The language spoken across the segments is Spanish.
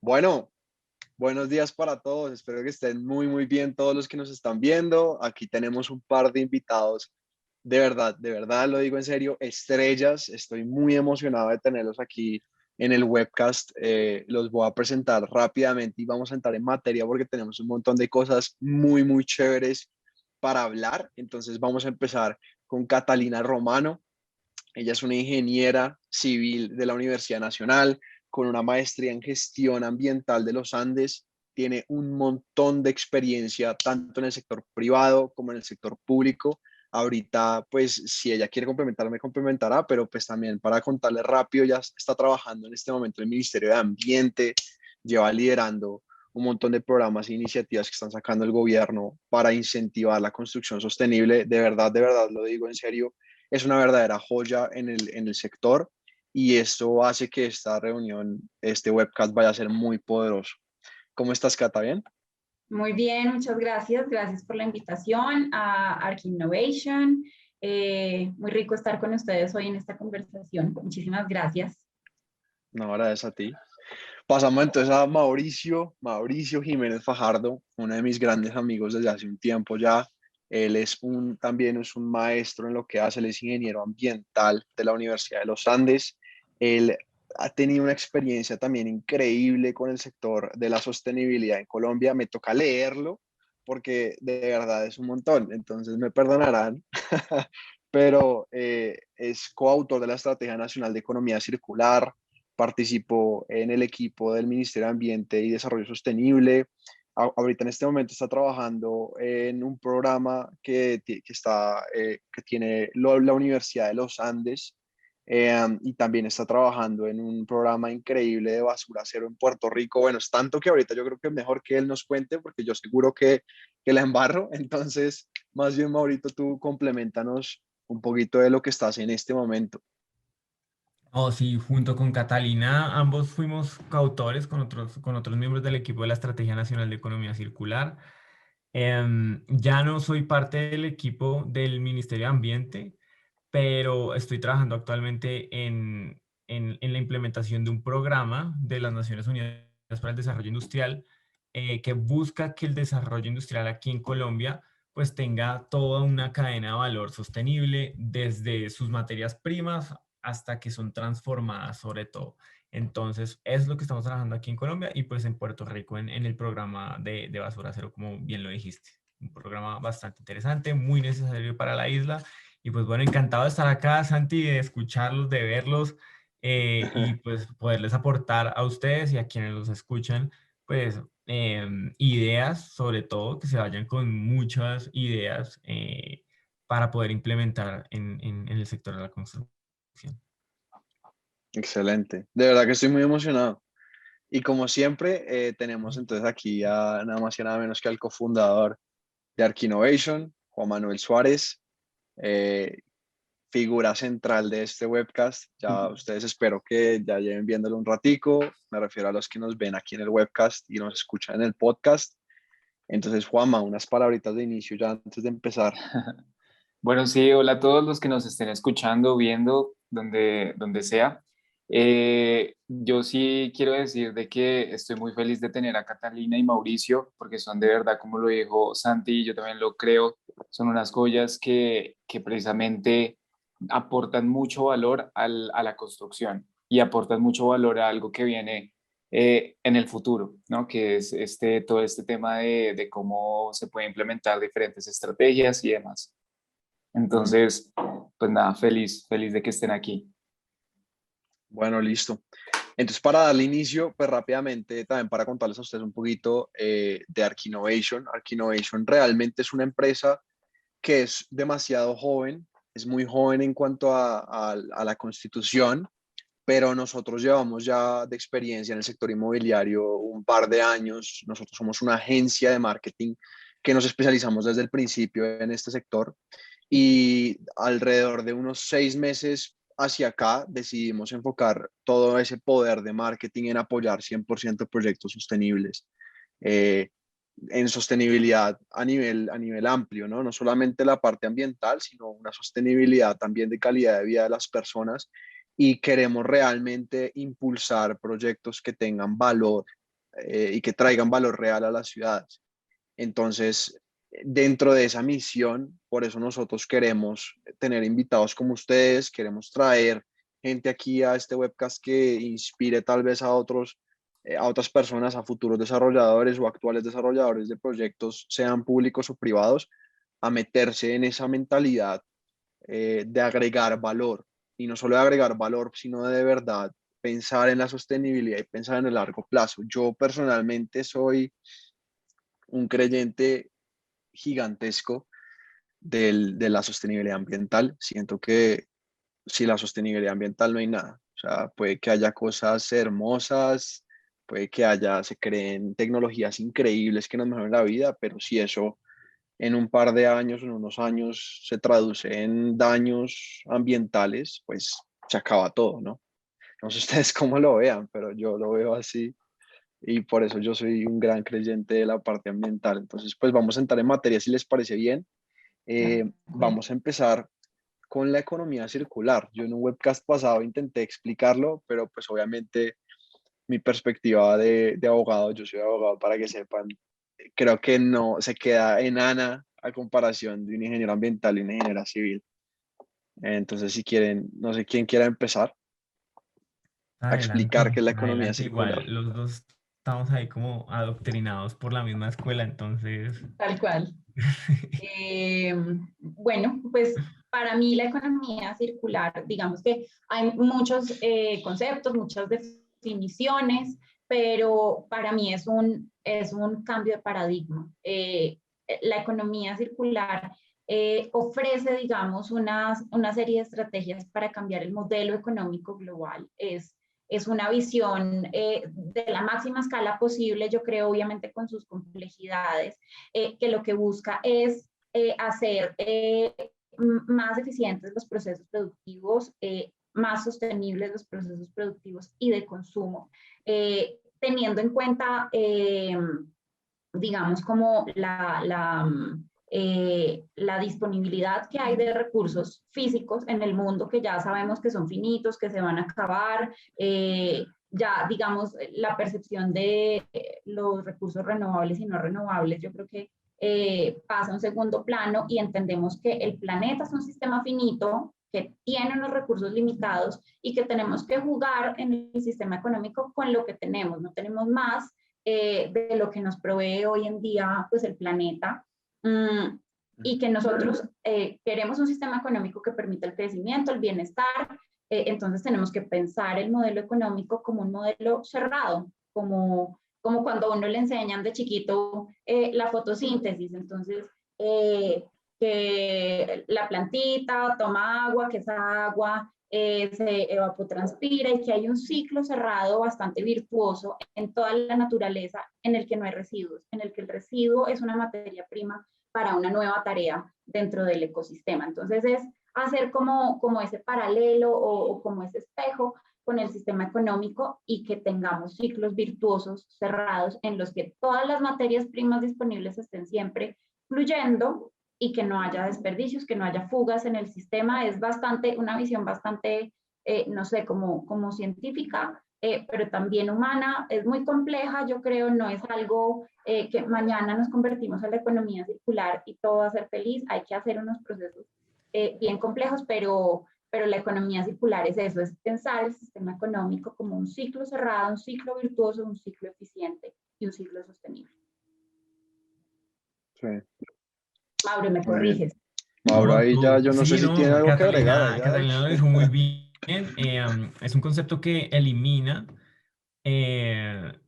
Bueno, buenos días para todos. Espero que estén muy bien todos los que nos están viendo. Aquí tenemos un par de invitados. De verdad, lo digo en serio, estrellas. Estoy muy emocionado de tenerlos aquí en el webcast. Los voy a presentar rápidamente y vamos a entrar en materia porque tenemos un montón de cosas muy chéveres para hablar. Entonces vamos a empezar con Catalina Romano. Ella es una ingeniera civil de la Universidad Nacional con una maestría en gestión ambiental de los Andes. Tiene un montón de experiencia tanto en el sector privado como en el sector público. Ahorita, pues, si ella quiere complementar, me complementará, pero pues también para contarle rápido, ya está trabajando en este momento en el Ministerio de Ambiente, lleva liderando un montón de programas e iniciativas que están sacando el gobierno para incentivar la construcción sostenible. De verdad, lo digo en serio, es una verdadera joya en el sector y esto hace que esta reunión, este webcast vaya a ser muy poderoso. ¿Cómo estás, Cata? ¿Bien? Muy bien, muchas gracias. Gracias por la invitación a Arc Innovation. Muy rico estar con ustedes hoy en esta conversación. Muchísimas gracias. No, gracias a ti. Pasamos entonces a Mauricio Jiménez Fajardo, uno de mis grandes amigos desde hace un tiempo ya. Él también es un maestro en lo que hace, él es ingeniero ambiental de la Universidad de los Andes. Él ha tenido una experiencia también increíble con el sector de la sostenibilidad en Colombia. Me toca leerlo porque de verdad es un montón, entonces me perdonarán, pero es coautor de la Estrategia Nacional de Economía Circular, participó en el equipo del Ministerio de Ambiente y Desarrollo Sostenible. Ahorita en este momento está trabajando en un programa que tiene la Universidad de los Andes, y también está trabajando en un programa increíble de basura cero en Puerto Rico. Bueno, es tanto que ahorita yo creo que es mejor que él nos cuente porque yo seguro que la embarro. Entonces, más bien, Maurito, tú complementanos un poquito de lo que estás en este momento. Oh, sí, junto con Catalina, ambos fuimos coautores con otros miembros del equipo de la Estrategia Nacional de Economía Circular. Ya no soy parte del equipo del Ministerio de Ambiente, pero estoy trabajando actualmente en la implementación de un programa de las Naciones Unidas para el Desarrollo Industrial, que busca que el desarrollo industrial aquí en Colombia pues tenga toda una cadena de valor sostenible desde sus materias primas hasta que son transformadas sobre todo. Entonces, es lo que estamos trabajando aquí en Colombia y pues en Puerto Rico en el programa de Basura Cero, como bien lo dijiste. Un programa bastante interesante, muy necesario para la isla. Y pues bueno, encantado de estar acá, Santi, de escucharlos, de verlos, y pues poderles aportar a ustedes y a quienes los escuchan, pues ideas, sobre todo, que se vayan con muchas ideas para poder implementar en el sector de la construcción. Excelente. De verdad que estoy muy emocionado. Y como siempre, tenemos entonces aquí a nada más y nada menos que al cofundador de Arc Innovation, Juan Manuel Suárez, eh, figura central de este webcast. Ya ustedes espero que ya lleven viéndolo un ratico. Me refiero a los que nos ven aquí en el webcast y nos escuchan en el podcast. Entonces, Juanma, unas palabritas de inicio ya antes de empezar. Bueno, sí, hola a todos los que nos estén escuchando, viendo, donde sea. Yo sí quiero decir de que estoy muy feliz de tener a Catalina y Mauricio, porque son de verdad, como lo dijo Santi, yo también lo creo, son unas joyas que precisamente aportan mucho valor a la construcción y aportan mucho valor a algo que viene en el futuro, ¿no? Que es todo este tema de cómo se puede implementar diferentes estrategias y demás. Entonces, pues nada, feliz de que estén aquí. Bueno, listo. Entonces, para darle inicio, pues rápidamente, también para contarles a ustedes un poquito de Arc Innovation. Arc Innovation realmente es una empresa que es demasiado joven, es muy joven en cuanto a la constitución, pero nosotros llevamos ya de experiencia en el sector inmobiliario un par de años. Nosotros somos una agencia de marketing que nos especializamos desde el principio en este sector y alrededor de unos 6 meses hacia acá decidimos enfocar todo ese poder de marketing en apoyar 100% proyectos sostenibles. Eh, en sostenibilidad a nivel amplio, ¿no? No solamente la parte ambiental, sino una sostenibilidad también de calidad de vida de las personas y queremos realmente impulsar proyectos que tengan valor y que traigan valor real a las ciudades. Entonces, dentro de esa misión, por eso nosotros queremos tener invitados como ustedes, queremos traer gente aquí a este webcast que inspire tal vez a otras personas, a futuros desarrolladores o actuales desarrolladores de proyectos, sean públicos o privados, a meterse en esa mentalidad de agregar valor. Y no solo de agregar valor, sino de verdad pensar en la sostenibilidad y pensar en el largo plazo. Yo personalmente soy un creyente gigantesco de la sostenibilidad ambiental. Siento que sin la sostenibilidad ambiental no hay nada. O sea, puede que haya cosas hermosas, puede que se creen tecnologías increíbles que nos mejoren la vida, pero si eso en un par de años, en unos años, se traduce en daños ambientales, pues se acaba todo, ¿no? No sé ustedes cómo lo vean, pero yo lo veo así y por eso yo soy un gran creyente de la parte ambiental. Entonces, pues vamos a entrar en materia si les parece bien. Vamos a empezar con la economía circular. Yo en un webcast pasado intenté explicarlo, pero pues obviamente mi perspectiva de abogado, yo soy abogado para que sepan, creo que no se queda enana a comparación de un ingeniero ambiental y una ingeniera civil. Entonces, si quieren, no sé quién quiera empezar a explicar qué es la economía Adelante, circular. igual los dos estamos ahí como adoctrinados por la misma escuela, entonces... Tal cual. Bueno, pues para mí la economía circular, digamos que hay muchos conceptos, muchas definiciones, pero para mí es un cambio de paradigma. La economía circular ofrece, digamos, una serie de estrategias para cambiar el modelo económico global. Es una visión de la máxima escala posible, yo creo, obviamente con sus complejidades, que lo que busca es hacer más eficientes los procesos productivos, más sostenibles los procesos productivos y de consumo, teniendo en cuenta, digamos, como la disponibilidad que hay de recursos físicos en el mundo, que ya sabemos que son finitos, que se van a acabar, ya, digamos, la percepción de los recursos renovables y no renovables, yo creo que pasa a un segundo plano y entendemos que el planeta es un sistema finito, que tiene unos recursos limitados y que tenemos que jugar en el sistema económico con lo que tenemos, no tenemos más de lo que nos provee hoy en día pues el planeta, y que nosotros queremos un sistema económico que permita el crecimiento, el bienestar, entonces tenemos que pensar el modelo económico como un modelo cerrado, como cuando a uno le enseñan de chiquito la fotosíntesis, entonces que la plantita toma agua, que esa agua se evapotranspira y que hay un ciclo cerrado bastante virtuoso en toda la naturaleza en el que no hay residuos, en el que el residuo es una materia prima para una nueva tarea dentro del ecosistema. Entonces es hacer como ese paralelo o como ese espejo con el sistema económico y que tengamos ciclos virtuosos cerrados en los que todas las materias primas disponibles estén siempre fluyendo y que no haya desperdicios, que no haya fugas en el sistema. Es una visión bastante, no sé, como científica, pero también humana. Es muy compleja, yo creo, no es algo que mañana nos convertimos en la economía circular y todo va a ser feliz. Hay que hacer unos procesos bien complejos, pero la economía circular es eso, es pensar el sistema económico como un ciclo cerrado, un ciclo virtuoso, un ciclo eficiente y un ciclo sostenible. Sí. Mauro, me Muy bien. corriges. Mauro, ahí ya yo no sé Sí, si tiene no, algo que agregar Catalina lo dijo muy bien. Es un concepto que elimina el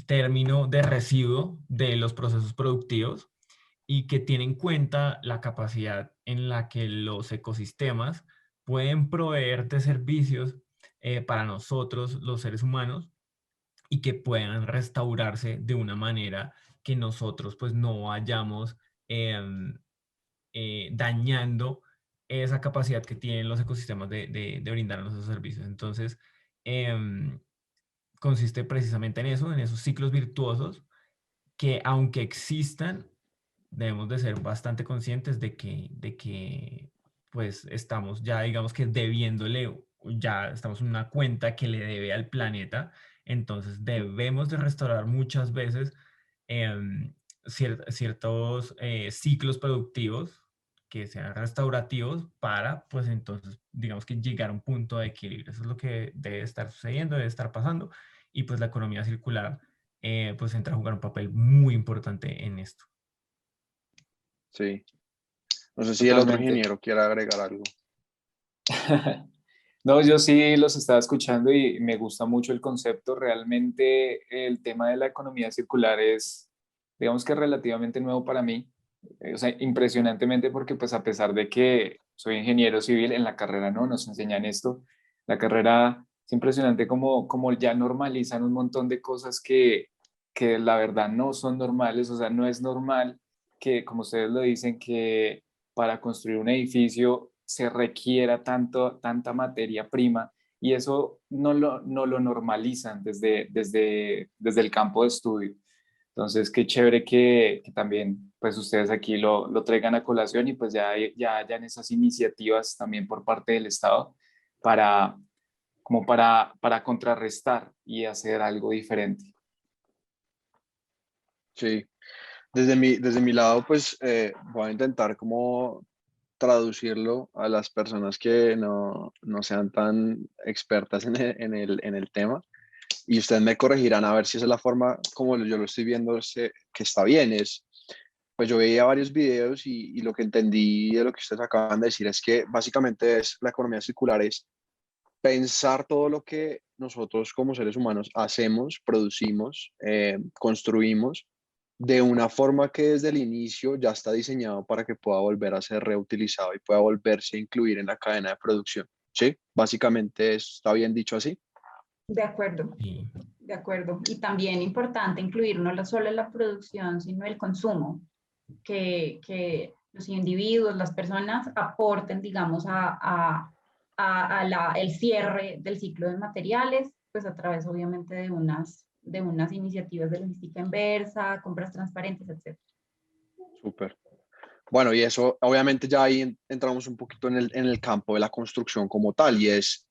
término de residuo de los procesos productivos y que tiene en cuenta la capacidad en la que los ecosistemas pueden proveer de servicios para nosotros, los seres humanos, y que puedan restaurarse de una manera que nosotros pues no vayamos dañando esa capacidad que tienen los ecosistemas de brindarnos esos servicios. Entonces, consiste precisamente en eso, en esos ciclos virtuosos que aunque existan, debemos de ser bastante conscientes de que pues estamos ya digamos que debiéndole, ya estamos en una cuenta que le debe al planeta Entonces debemos de restaurar muchas veces ciertos ciclos productivos que sean restaurativos para, pues entonces, digamos que llegar a un punto de equilibrio. Eso es lo que debe estar sucediendo, debe estar pasando, y pues la economía circular pues entra a jugar un papel muy importante en esto. Sí. No sé si el otro Totalmente. ingeniero quiere agregar algo. No, yo sí los estaba escuchando y me gusta mucho el concepto. Realmente el tema de la economía circular es, digamos que relativamente nuevo para mí. O sea, impresionantemente porque pues a pesar de que soy ingeniero civil, en la carrera no nos enseñan esto. La carrera es impresionante como ya normalizan un montón de cosas que la verdad no son normales. O sea, no es normal que, como ustedes lo dicen, que para construir un edificio se requiera tanta materia prima y eso no lo normalizan desde el campo de estudio. Entonces, qué chévere que también pues ustedes aquí lo traigan a colación y pues ya hayan esas iniciativas también por parte del Estado para, como para contrarrestar y hacer algo diferente. Sí. Desde mi lado, pues voy a intentar como traducirlo a las personas que no sean tan expertas en el tema. Y ustedes me corregirán a ver si esa es la forma como yo lo estoy viendo, que está bien. Pues yo veía varios videos y lo que entendí de lo que ustedes acaban de decir es que básicamente es la economía circular, es pensar todo lo que nosotros como seres humanos hacemos, producimos, construimos, de una forma que desde el inicio ya está diseñado para que pueda volver a ser reutilizado y pueda volverse a incluir en la cadena de producción. ¿Sí? Básicamente está bien dicho así. De acuerdo, Y de acuerdo. Y también importante incluir no solo la producción, sino el consumo, que los individuos, las personas aporten, digamos, el cierre del ciclo de materiales, pues a través obviamente de unas iniciativas de logística inversa, compras transparentes, etc. Súper. Bueno, y eso, obviamente ya ahí entramos un poquito en el campo de la construcción como tal, y es,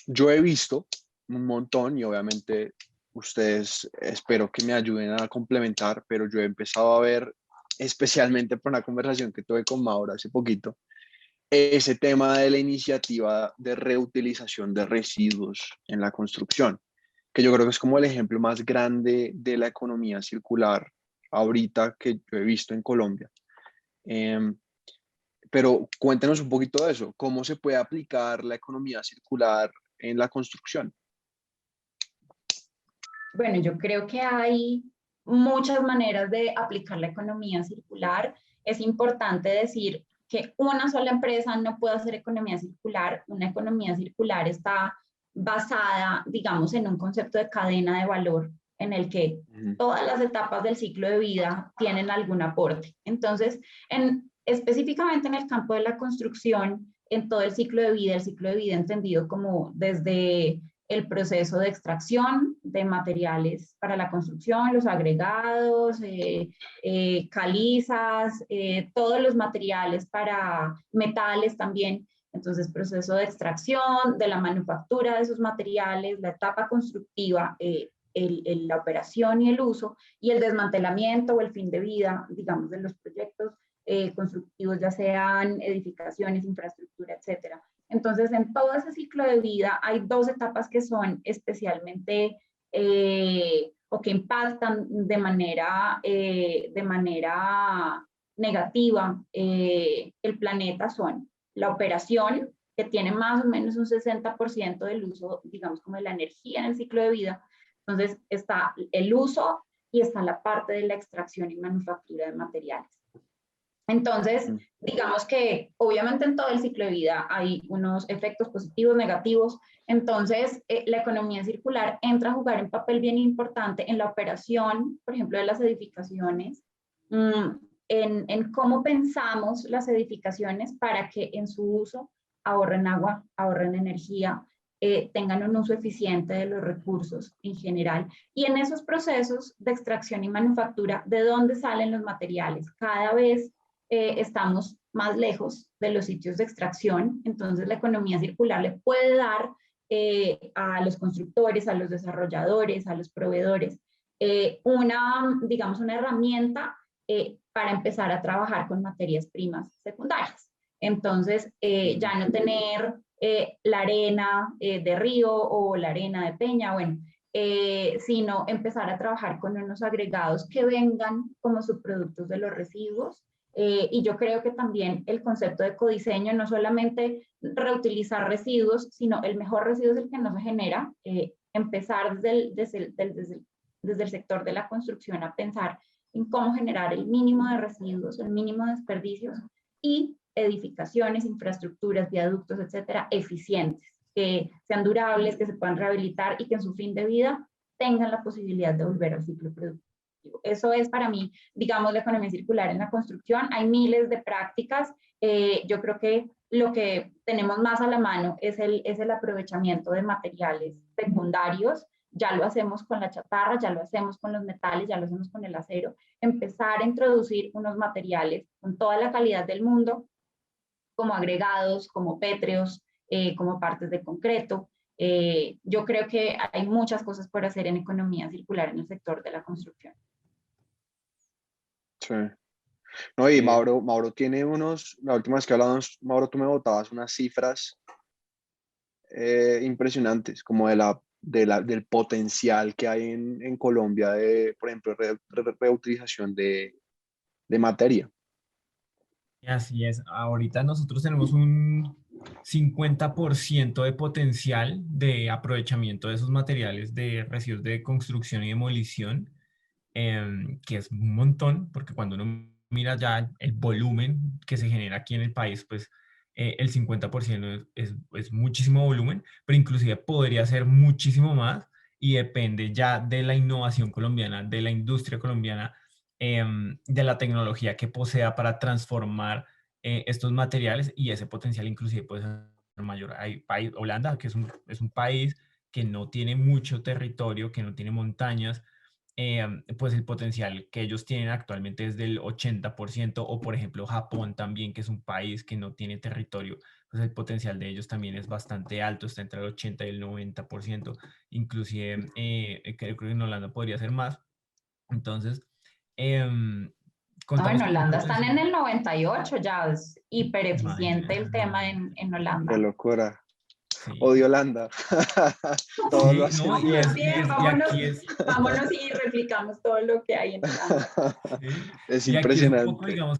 yo he visto un montón, y obviamente ustedes espero que me ayuden a complementar, pero yo he empezado a ver, especialmente por una conversación que tuve con Maura hace poquito, ese tema de la iniciativa de reutilización de residuos en la construcción, que yo creo que es como el ejemplo más grande de la economía circular ahorita que yo he visto en Colombia. Em, pero cuéntenos un poquito de eso, ¿cómo se puede aplicar la economía circular en la construcción? Bueno, yo creo que hay muchas maneras de aplicar la economía circular. Es importante decir que una sola empresa no puede hacer economía circular. Una economía circular está basada, digamos, en un concepto de cadena de valor en el que todas las etapas del ciclo de vida tienen algún aporte. Entonces, específicamente en el campo de la construcción, en todo el ciclo de vida entendido como desde el proceso de extracción de materiales para la construcción, los agregados, calizas, todos los materiales para metales también. Entonces, proceso de extracción, de la manufactura de esos materiales, la etapa constructiva, la operación y el uso, y el desmantelamiento o el fin de vida, digamos, de los proyectos constructivos, ya sean edificaciones, infraestructura, etcétera. Entonces, en todo ese ciclo de vida hay dos etapas que son especialmente o que impactan de manera negativa el planeta son la operación, que tiene más o menos un 60% del uso, digamos, como de la energía en el ciclo de vida. Entonces, está el uso y está la parte de la extracción y manufactura de materiales. Entonces, digamos que obviamente en todo el ciclo de vida hay unos efectos positivos, negativos. Entonces, la economía circular entra a jugar un papel bien importante en la operación, por ejemplo, de las edificaciones, en cómo pensamos las edificaciones para que en su uso ahorren agua, ahorren energía, tengan un uso eficiente de los recursos en general. Y en esos procesos de extracción y manufactura, ¿de dónde salen los materiales? Cada vez estamos más lejos de los sitios de extracción, entonces la economía circular le puede dar a los constructores, a los desarrolladores, a los proveedores, digamos, una herramienta para empezar a trabajar con materias primas secundarias. Entonces, ya no tener la arena de río o la arena de peña, bueno, sino empezar a trabajar con unos agregados que vengan como subproductos de los residuos. Y yo creo que también el concepto de ecodiseño, no solamente reutilizar residuos, sino el mejor residuo es el que no se genera, empezar desde el sector de la construcción a pensar en cómo generar el mínimo de residuos, el mínimo de desperdicios y edificaciones, infraestructuras, viaductos, etcétera, eficientes, que sean durables, que se puedan rehabilitar y que en su fin de vida tengan la posibilidad de volver al ciclo productivo. Eso es para mí, digamos, la economía circular en la construcción. Hay miles de prácticas. Yo creo que lo que tenemos más a la mano es el aprovechamiento de materiales secundarios. Ya lo hacemos con la chatarra, ya lo hacemos con los metales, ya lo hacemos con el acero. Empezar a introducir unos materiales con toda la calidad del mundo, como agregados, como pétreos, como partes de concreto. Yo creo que hay muchas cosas por hacer en economía circular en el sector de la construcción. Sí. No, y Mauro tiene la última vez que hablamos, Mauro, tú me botabas unas cifras impresionantes, como del potencial que hay en Colombia de, por ejemplo, reutilización de materia. Y así es. Ahorita nosotros tenemos un 50% de potencial de aprovechamiento de esos materiales de residuos de construcción y demolición, que es un montón, porque cuando uno mira ya el volumen que se genera aquí en el país, pues el 50% es muchísimo volumen, pero inclusive podría ser muchísimo más y depende ya de la innovación colombiana, de la industria colombiana, de la tecnología que posea para transformar estos materiales, y ese potencial inclusive puede ser mayor. Hay Holanda, que es un país que no tiene mucho territorio, que no tiene montañas, pues el potencial que ellos tienen actualmente es del 80%, o por ejemplo Japón también, que es un país que no tiene territorio, pues el potencial de ellos también es bastante alto, está entre el 80 y el 90%, inclusive creo que en Holanda podría ser más. Entonces, No, en contamos con un Holanda están en potencial. el 98 ya, es hiper eficiente Imagínate, el no, tema en Qué Holanda. locura. sí. Odio Holanda. Todo lo Sí, no, hacen No, bien. también, y vámonos, aquí es, vámonos y replicamos todo lo que hay en Holanda. sí, Es y aquí es un poco, impresionante. digamos,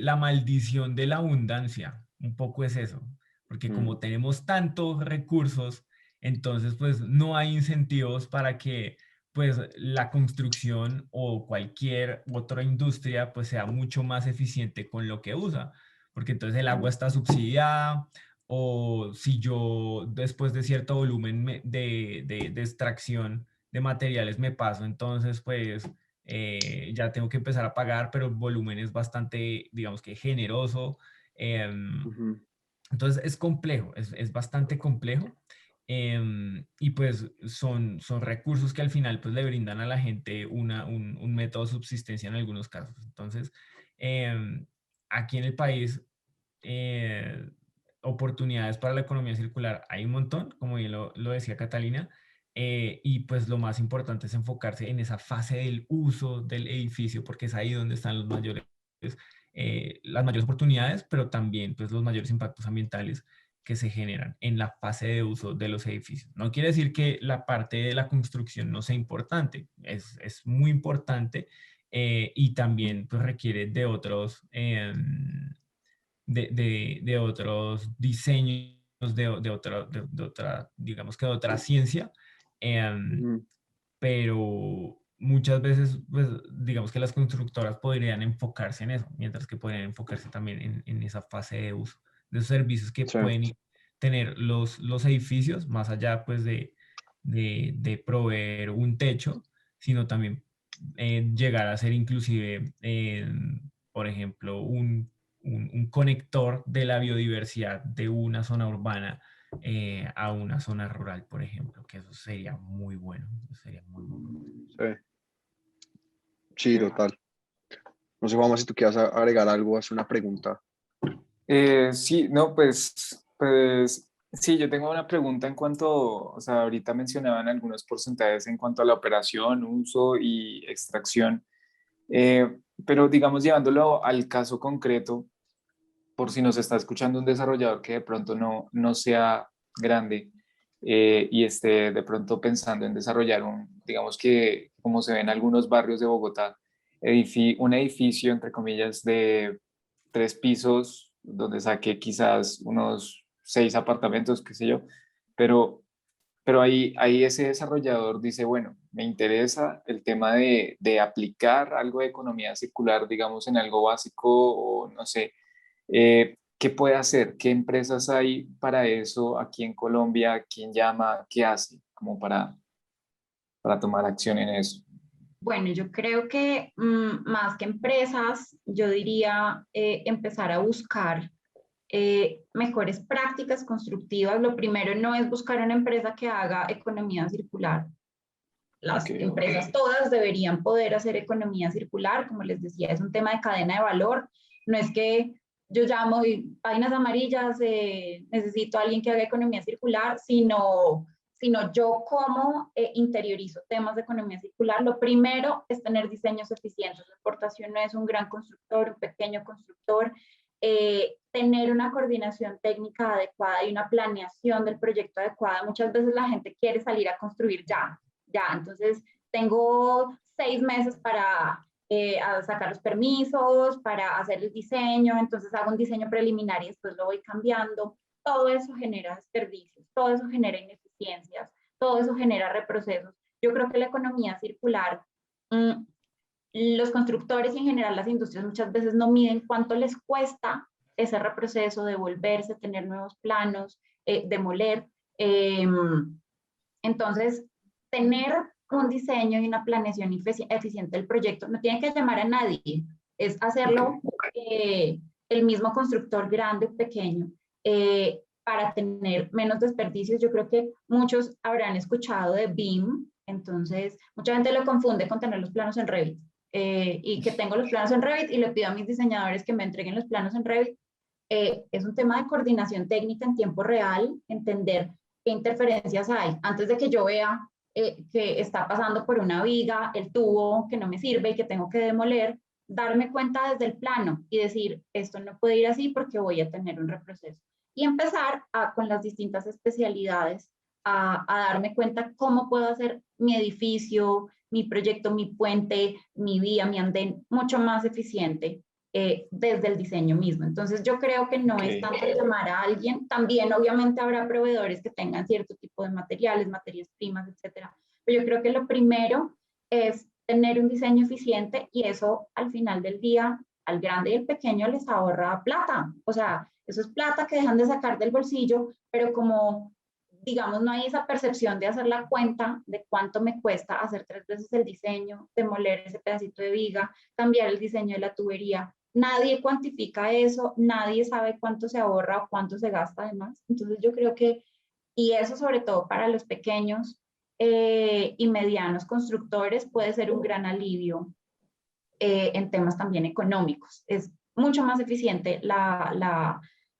la maldición de la abundancia, un poco es eso, porque Mm, como tenemos tantos recursos, entonces pues no hay incentivos para que pues la construcción o cualquier otra industria pues sea mucho más eficiente con lo que usa, porque entonces el agua mm, está subsidiada, o si yo después de cierto volumen de extracción de materiales me paso, entonces pues ya tengo que empezar a pagar, pero el volumen es bastante, digamos que generoso. ujú. Entonces es complejo, es bastante complejo. Y pues son recursos que al final pues le brindan a la gente un método de subsistencia en algunos casos. Entonces, aquí en el país, eh, oportunidades para la economía circular hay un montón, como bien lo decía Catalina, y pues lo más importante es enfocarse en esa fase del uso del edificio, porque es ahí donde están las mayores oportunidades, pero también pues los mayores impactos ambientales que se generan en la fase de uso de los edificios. No quiere decir que la parte de la construcción no sea importante, es muy importante, y también pues requiere de otros, de otros diseños, digamos que de otra ciencia, em, Ujú. pero muchas veces, pues, digamos que las constructoras podrían enfocarse en eso, mientras que podrían enfocarse también en esa fase de uso, de esos servicios que Sí. pueden tener los edificios, más allá, pues, de proveer un techo, sino también llegar a ser inclusive, por ejemplo, un conector de la biodiversidad de una zona urbana a una zona rural, por ejemplo, que eso sería muy bueno, eso sería muy bueno. Sí, sí, total. No sé, Juanma, si tú quieras agregar algo, hacer una pregunta. Sí, no, pues Sí, yo tengo una pregunta en cuanto, o sea, ahorita mencionaban algunos porcentajes en cuanto a la operación, uso y extracción, pero digamos llevándolo al caso concreto, por si nos está escuchando un desarrollador que de pronto no sea grande y esté de pronto pensando en desarrollar digamos que como se ve en algunos barrios de Bogotá, un edificio, entre comillas, de 3 pisos, donde saque quizás unos 6 apartamentos, qué sé yo, pero, pero ahí ese desarrollador dice, bueno, me interesa el tema de aplicar algo de economía circular, digamos, en algo básico o no sé. ¿Qué puede hacer? ¿Qué empresas hay para eso aquí en Colombia? ¿Quién llama? ¿Qué hace? Como para tomar acción en eso. Bueno, yo creo que más que empresas, yo diría empezar a buscar mejores prácticas constructivas. Lo primero no es buscar una empresa que haga economía circular. Ok, Las empresas todas deberían poder hacer economía circular, como les decía, es un tema de cadena de valor. No es que yo llamo y páginas amarillas, necesito a alguien que haga economía circular, sino yo como interiorizo temas de economía circular. Lo primero es tener diseños eficientes. La exportación no es un gran constructor, un pequeño constructor. Tener una coordinación técnica adecuada y una planeación del proyecto adecuada. Muchas veces la gente quiere salir a construir ya, entonces tengo 6 meses para sacar los permisos, para hacer el diseño, entonces hago un diseño preliminar y después lo voy cambiando. Todo eso genera desperdicios, todo eso genera ineficiencias, todo eso genera reprocesos. Yo creo que la economía circular, los constructores y en general las industrias muchas veces no miden cuánto les cuesta ese reproceso, devolverse, tener nuevos planos, demoler. Entonces, tener un diseño y una planeación eficiente del proyecto no tiene que llamar a nadie, es hacerlo el mismo constructor grande o pequeño para tener menos desperdicios. Yo creo que muchos habrán escuchado de BIM, entonces mucha gente lo confunde con tener los planos en Revit y que tengo los planos en Revit y le pido a mis diseñadores que me entreguen los planos en Revit. Es un tema de coordinación técnica en tiempo real, entender qué interferencias hay. Antes de que yo vea que está pasando por una viga, el tubo que no me sirve y que tengo que demoler, darme cuenta desde el plano y decir, esto no puede ir así porque voy a tener un reproceso. Y empezar con las distintas especialidades a darme cuenta cómo puedo hacer mi edificio, mi proyecto, mi puente, mi vía, mi andén mucho más eficiente desde el diseño mismo. Entonces yo creo que no es tanto llamar a alguien, también obviamente habrá proveedores que tengan cierto tipo de materiales, materias primas, etcétera, pero yo creo que lo primero es tener un diseño eficiente y eso al final del día al grande y al pequeño les ahorra plata, o sea, eso es plata que dejan de sacar del bolsillo, pero como digamos, no hay esa percepción de hacer la cuenta de cuánto me cuesta hacer 3 veces el diseño, demoler ese pedacito de viga, cambiar el diseño de la tubería. Nadie cuantifica eso, nadie sabe cuánto se ahorra o cuánto se gasta además. Entonces yo creo que, y eso sobre todo para los pequeños y medianos constructores puede ser un gran alivio en temas también económicos. Es mucho más eficiente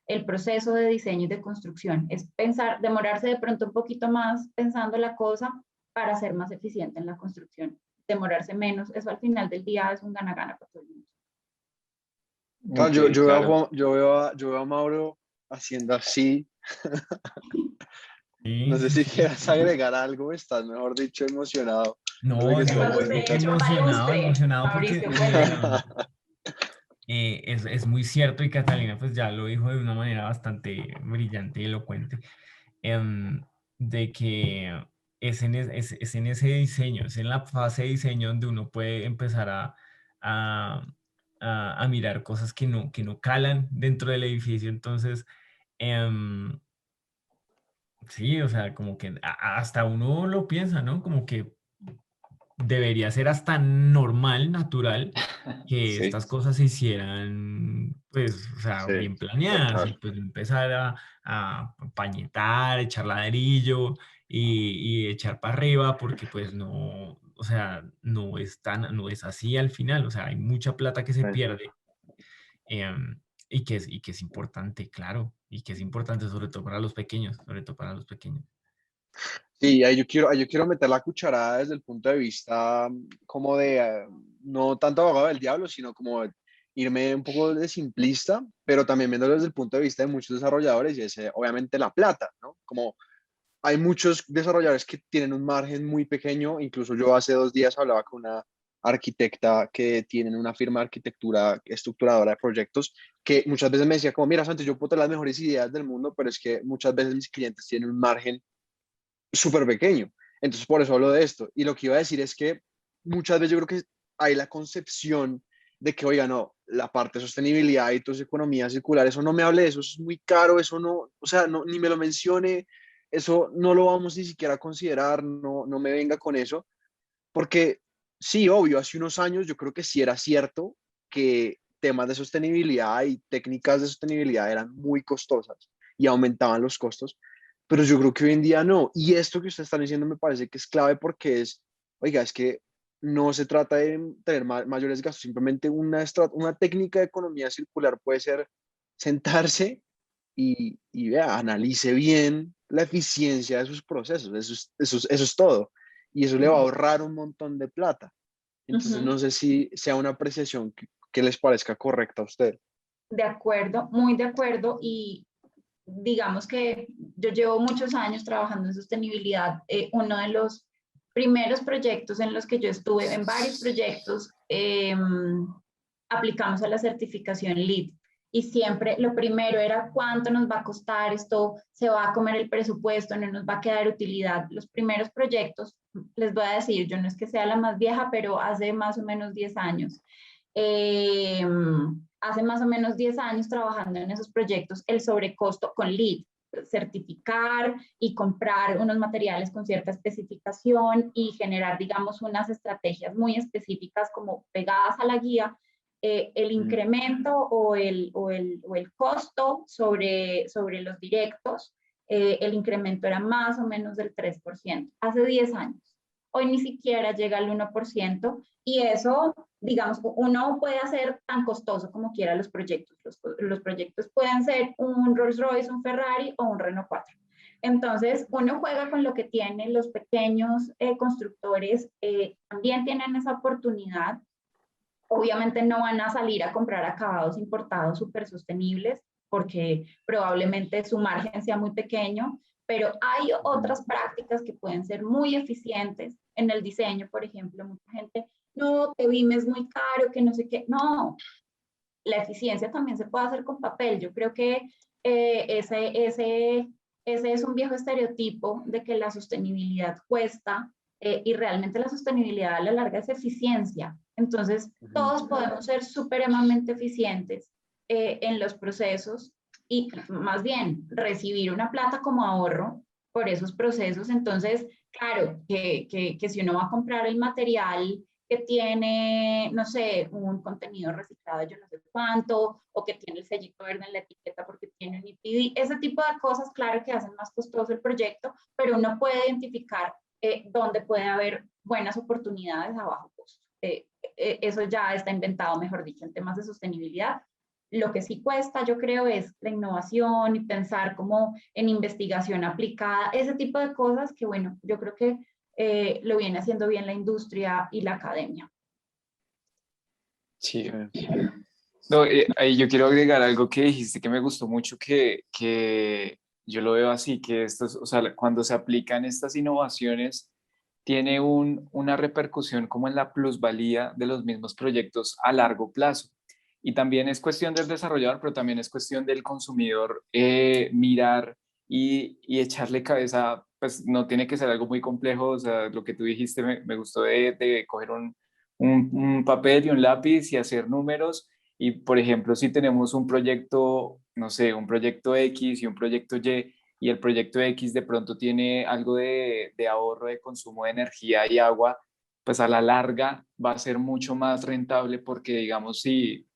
el proceso de diseño y de construcción. Es pensar, demorarse de pronto un poquito más pensando la cosa para ser más eficiente en la construcción. Demorarse menos, eso al final del día es un gana-gana para todo el mundo. Claro, Ok, claro. yo veo a Mauro haciendo así. No Sí, sé sí, si sí. quieras agregar algo, estás mejor dicho emocionado con lo No, que ¿Qué está yo pasa usted? diciendo. Hecho emocionado, palustre. emocionado porque Mauricio, cuéntenos. es muy cierto y Catalina pues ya lo dijo de una manera bastante brillante y elocuente, em, de que es en ese diseño, es en la fase de diseño donde uno puede empezar a, a mirar cosas que no calan dentro del edificio. Entonces, em, sí, o sea, como que hasta uno lo piensa, ¿no? Como que debería ser hasta normal, natural, que Sí, estas cosas se hicieran, pues, o sea, Sí, bien planeadas y total. pues empezar a pañetar, echar ladrillo y echar para arriba, porque pues no, o sea, no es así al final, o sea, hay mucha plata que se Sí. pierde. em, y que es importante, claro, y que es importante sobre todo para los pequeños, sobre todo para los pequeños. Sí, ahí yo quiero meter la cucharada desde el punto de vista como de, no tanto abogado del diablo, sino como irme un poco de simplista, pero también viéndolo desde el punto de vista de muchos desarrolladores y es obviamente la plata, ¿no? Como hay muchos desarrolladores que tienen un margen muy pequeño, incluso yo hace 2 días hablaba con una arquitecta que tiene una firma de arquitectura estructuradora de proyectos, que muchas veces me decía como, mira, Santos, yo puedo tener las mejores ideas del mundo, pero es que muchas veces mis clientes tienen un margen súper pequeño. Entonces, por eso hablo de esto. Y lo que iba a decir es que muchas veces yo creo que hay la concepción de que, oiga, no, la parte de sostenibilidad y toda esa economía circular, eso no me hable de eso, eso es muy caro, eso no, o sea, no, ni me lo mencione, eso no lo vamos ni siquiera a considerar, no, no me venga con eso, porque sí, obvio, hace unos años yo creo que sí era cierto que temas de sostenibilidad y técnicas de sostenibilidad eran muy costosas y aumentaban los costos, pero yo creo que hoy en día no. Y esto que ustedes están diciendo me parece que es clave porque es, oiga, es que no se trata de tener mayores gastos, simplemente una técnica de economía circular puede ser sentarse y vea, analice bien la eficiencia de sus procesos, eso es todo. Y eso le va a ahorrar un montón de plata. Entonces, Ujú. no sé si sea una apreciación que les parezca correcta a usted. De acuerdo, muy de acuerdo. Y digamos que yo llevo muchos años trabajando en sostenibilidad. Uno de los primeros proyectos en los que yo estuve, en varios proyectos, aplicamos a la certificación LEED. Y siempre lo primero era cuánto nos va a costar esto, se va a comer el presupuesto, no nos va a quedar utilidad. Los primeros proyectos, les voy a decir, yo no es que sea la más vieja, pero hace más o menos 10 años. Eh, Hace más o menos 10 años trabajando en esos proyectos, el sobrecosto con LEED, certificar y comprar unos materiales con cierta especificación y generar, digamos, unas estrategias muy específicas como pegadas a la guía, el Mm. incremento o el costo sobre los directos, el incremento era más o menos del 3%, hace 10 años. Hoy ni siquiera llega al 1% y eso, digamos, uno puede hacer tan costoso como quiera los proyectos. Los proyectos pueden ser un Rolls Royce, un Ferrari o un Renault 4. Entonces, uno juega con lo que tienen los pequeños constructores, también tienen esa oportunidad. Obviamente no van a salir a comprar acabados importados súper sostenibles porque probablemente su margen sea muy pequeño, pero hay otras prácticas que pueden ser muy eficientes en el diseño, por ejemplo, mucha gente, no, que BIM es muy caro, que no sé qué, no, la eficiencia también se puede hacer con papel. Yo creo que ese es un viejo estereotipo de que la sostenibilidad cuesta y realmente la sostenibilidad a la larga es eficiencia. Entonces, Ujú. todos podemos ser supremamente eficientes en los procesos y más bien recibir una plata como ahorro por esos procesos. Entonces, claro, que si uno va a comprar el material que tiene, no sé, un contenido reciclado, yo no sé cuánto, o que tiene el sellito verde en la etiqueta porque tiene un IPD, ese tipo de cosas, claro que hacen más costoso el proyecto, pero uno puede identificar dónde puede haber buenas oportunidades a bajo costo. Eso ya está inventado, mejor dicho, en temas de sostenibilidad. Lo que sí cuesta, yo creo, es la innovación y pensar como en investigación aplicada, ese tipo de cosas que, bueno, yo creo que lo viene haciendo bien la industria y la academia. Sí. Sí. No, ahí yo quiero agregar algo que dijiste que me gustó mucho, que yo lo veo así, que estos, o sea, cuando se aplican estas innovaciones, tiene una repercusión como en la plusvalía de los mismos proyectos a largo plazo. Y también es cuestión del desarrollador, pero también es cuestión del consumidor mirar y echarle cabeza, pues no tiene que ser algo muy complejo, o sea, lo que tú dijiste me gustó de coger un papel y un lápiz y hacer números. Y, por ejemplo, si tenemos un proyecto, no sé, un proyecto X y un proyecto y el proyecto X de pronto tiene algo de ahorro de consumo de energía y agua, pues a la larga va a ser mucho más rentable porque, digamos, si,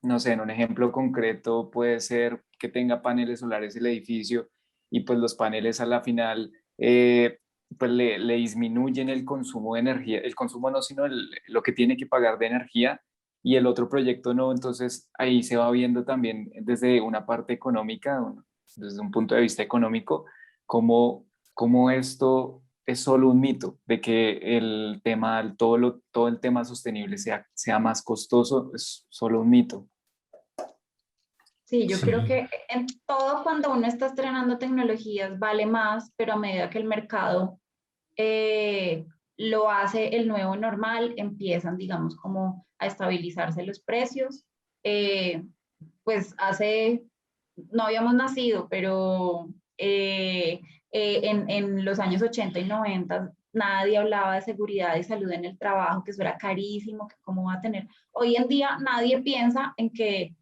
no sé, en un ejemplo concreto puede ser que tenga paneles solares el edificio y pues los paneles a la final pues le disminuyen el consumo de energía, el consumo no, sino lo que tiene que pagar de energía, y el otro proyecto no. Entonces ahí se va viendo también desde una parte económica, desde un punto de vista económico, cómo esto es solo un mito, de que el tema, todo el tema sostenible sea más costoso, es solo un mito. Sí, yo creo Sí, que en todo cuando uno está estrenando tecnologías vale más, pero a medida que el mercado lo hace el nuevo normal, empiezan, digamos, como a estabilizarse los precios. Eh, pues no habíamos nacido, pero en los años 80 y 90 nadie hablaba de seguridad y salud en el trabajo, que eso era carísimo, que cómo va a tener. Hoy en día nadie piensa en que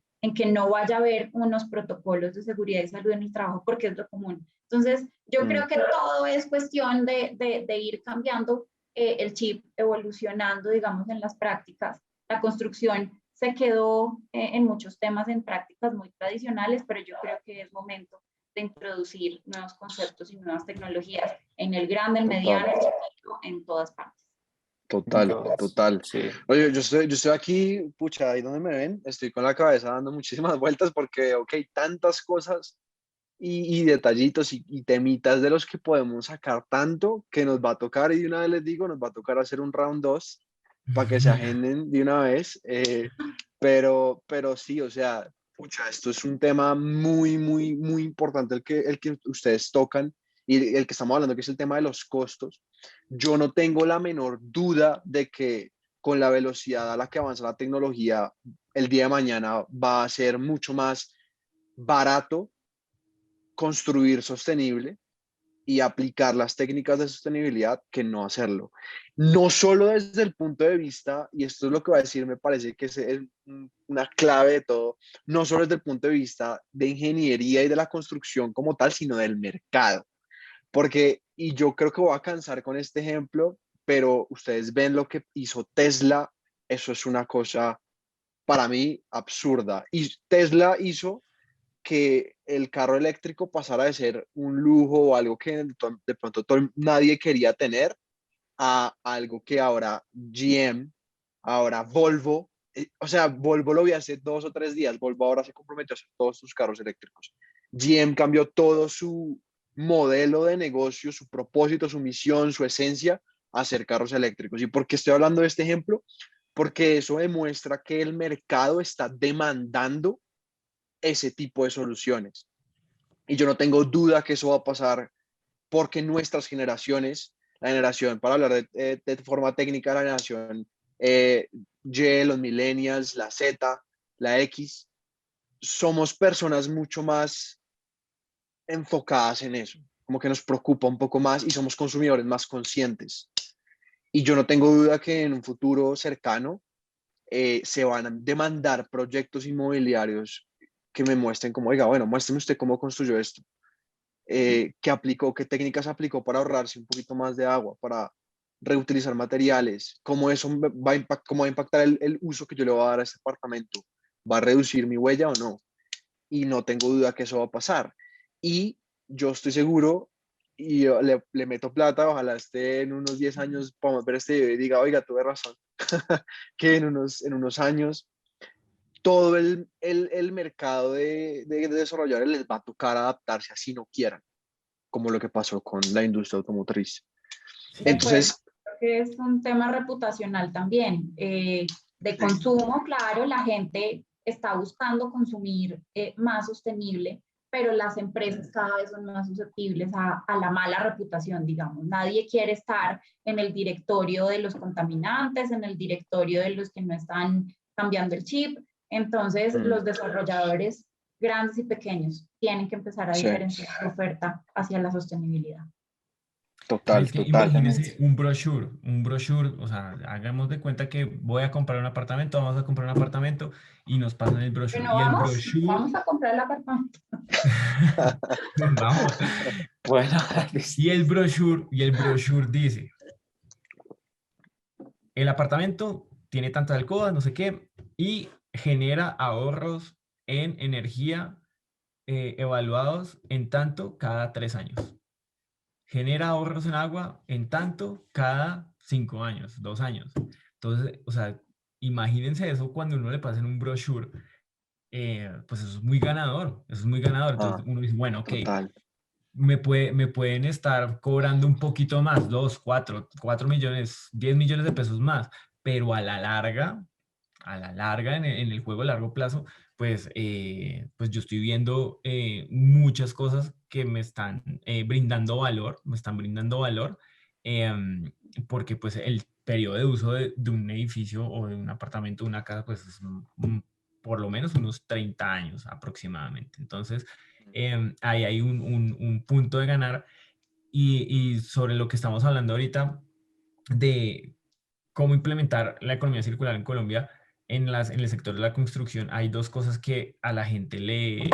no vaya a haber unos protocolos de seguridad y salud en el trabajo porque es lo común. Entonces, yo Mm, creo que todo es cuestión de ir cambiando el chip, evolucionando, digamos, en las prácticas. La construcción se quedó en muchos temas en prácticas muy tradicionales, pero yo creo que es momento de introducir nuevos conceptos y nuevas tecnologías en el grande, el mediano, total, el chiquito, en todas partes. total, Entonces, total. sí, Oye, yo estoy aquí, pucha, ahí donde me ven, estoy con la cabeza dando muchísimas vueltas porque, ok, tantas cosas y detallitos y temitas de los que podemos sacar tanto que nos va a tocar, y de una vez les digo, nos va a tocar hacer un round 2 para que se agenden de una vez. Pero sí, o sea, pucha, esto es un tema muy, muy, muy importante el que ustedes tocan y el que estamos hablando, que es el tema de los costos. Yo no tengo la menor duda de que con la velocidad a la que avanza la tecnología, el día de mañana va a ser mucho más barato construir sostenible y aplicar las técnicas de sostenibilidad que no hacerlo. No solo desde el punto de vista, y esto es lo que va a decir, me parece que es una clave de todo, no solo desde el punto de vista de ingeniería y de la construcción como tal, sino del mercado. Porque, y yo creo que voy a cansar con este ejemplo, pero ustedes ven lo que hizo Tesla, eso es una cosa para mí absurda. Y Tesla hizo que el carro eléctrico pasara de ser un lujo o algo que de pronto nadie quería tener a algo que ahora GM, ahora Volvo, o sea, Volvo lo vi hace 2 o 3 días, Volvo ahora se comprometió a hacer todos sus carros eléctricos. GM cambió todo su modelo de negocio, su propósito, su misión, su esencia a hacer carros eléctricos. ¿Y por qué estoy hablando de este ejemplo? Porque eso demuestra que el mercado está demandando ese tipo de soluciones. Y yo no tengo duda que eso va a pasar porque nuestras generaciones, la generación, para hablar de forma técnica, la generación Y, los millennials, la Z, la X, somos personas mucho más enfocadas en eso, como que nos preocupa un poco más y somos consumidores más conscientes. Y yo no tengo duda que en un futuro cercano se van a demandar proyectos inmobiliarios que me muestren como, oiga, bueno, muéstreme usted cómo construyó esto, qué aplicó, qué técnicas aplicó para ahorrarse un poquito más de agua, para reutilizar materiales, cómo eso cómo va a impactar el uso que yo le voy a dar a este apartamento, va a reducir mi huella o no. Y no tengo duda que eso va a pasar. Y yo estoy seguro y yo le meto plata, ojalá esté en unos 10 años, podamos ver este video y diga, oiga, tuve razón, que en unos años todo el mercado de desarrolladores les va a tocar adaptarse así no quieran, como lo que pasó con la industria automotriz. De Sí, acuerdo, Entonces, creo que es un tema reputacional también, de consumo, claro, la gente está buscando consumir más sostenible, pero las empresas cada vez son más susceptibles a la mala reputación, digamos. Nadie quiere estar en el directorio de los contaminantes, en el directorio de los que no están cambiando el chip. Entonces, mm, los desarrolladores grandes y pequeños tienen que empezar a sí, diferenciar su oferta hacia la sostenibilidad. sí, total, es que total. imagínense un brochure, o sea, hagamos de cuenta que voy a comprar un apartamento, vamos a comprar un apartamento y nos pasan el brochure. Bueno, Y el vamos, brochure, vamos a comprar el apartamento. vamos, bueno, y el brochure dice, el apartamento tiene tanta alcoba, no sé qué, y genera ahorros en energía evaluados en tanto cada 3 años. Genera ahorros en agua en tanto cada 5 años, 2 años. Entonces, o sea, imagínense eso cuando uno le pasa en un brochure, pues eso es muy ganador, eso es muy ganador. Ah, Entonces uno dice, bueno, ok, total. me pueden estar cobrando un poquito más, 4 millones, 10 millones de pesos más, pero a la larga en el juego a largo plazo, pues yo estoy viendo muchas cosas que me están brindando valor, em, porque pues el periodo de uso de un edificio o de un apartamento, de una casa, pues es por lo menos unos 30 años aproximadamente. Entonces, ahí hay un punto de ganar y sobre lo que estamos hablando ahorita de cómo implementar la economía circular en Colombia, en el sector de la construcción, hay dos cosas que a la gente le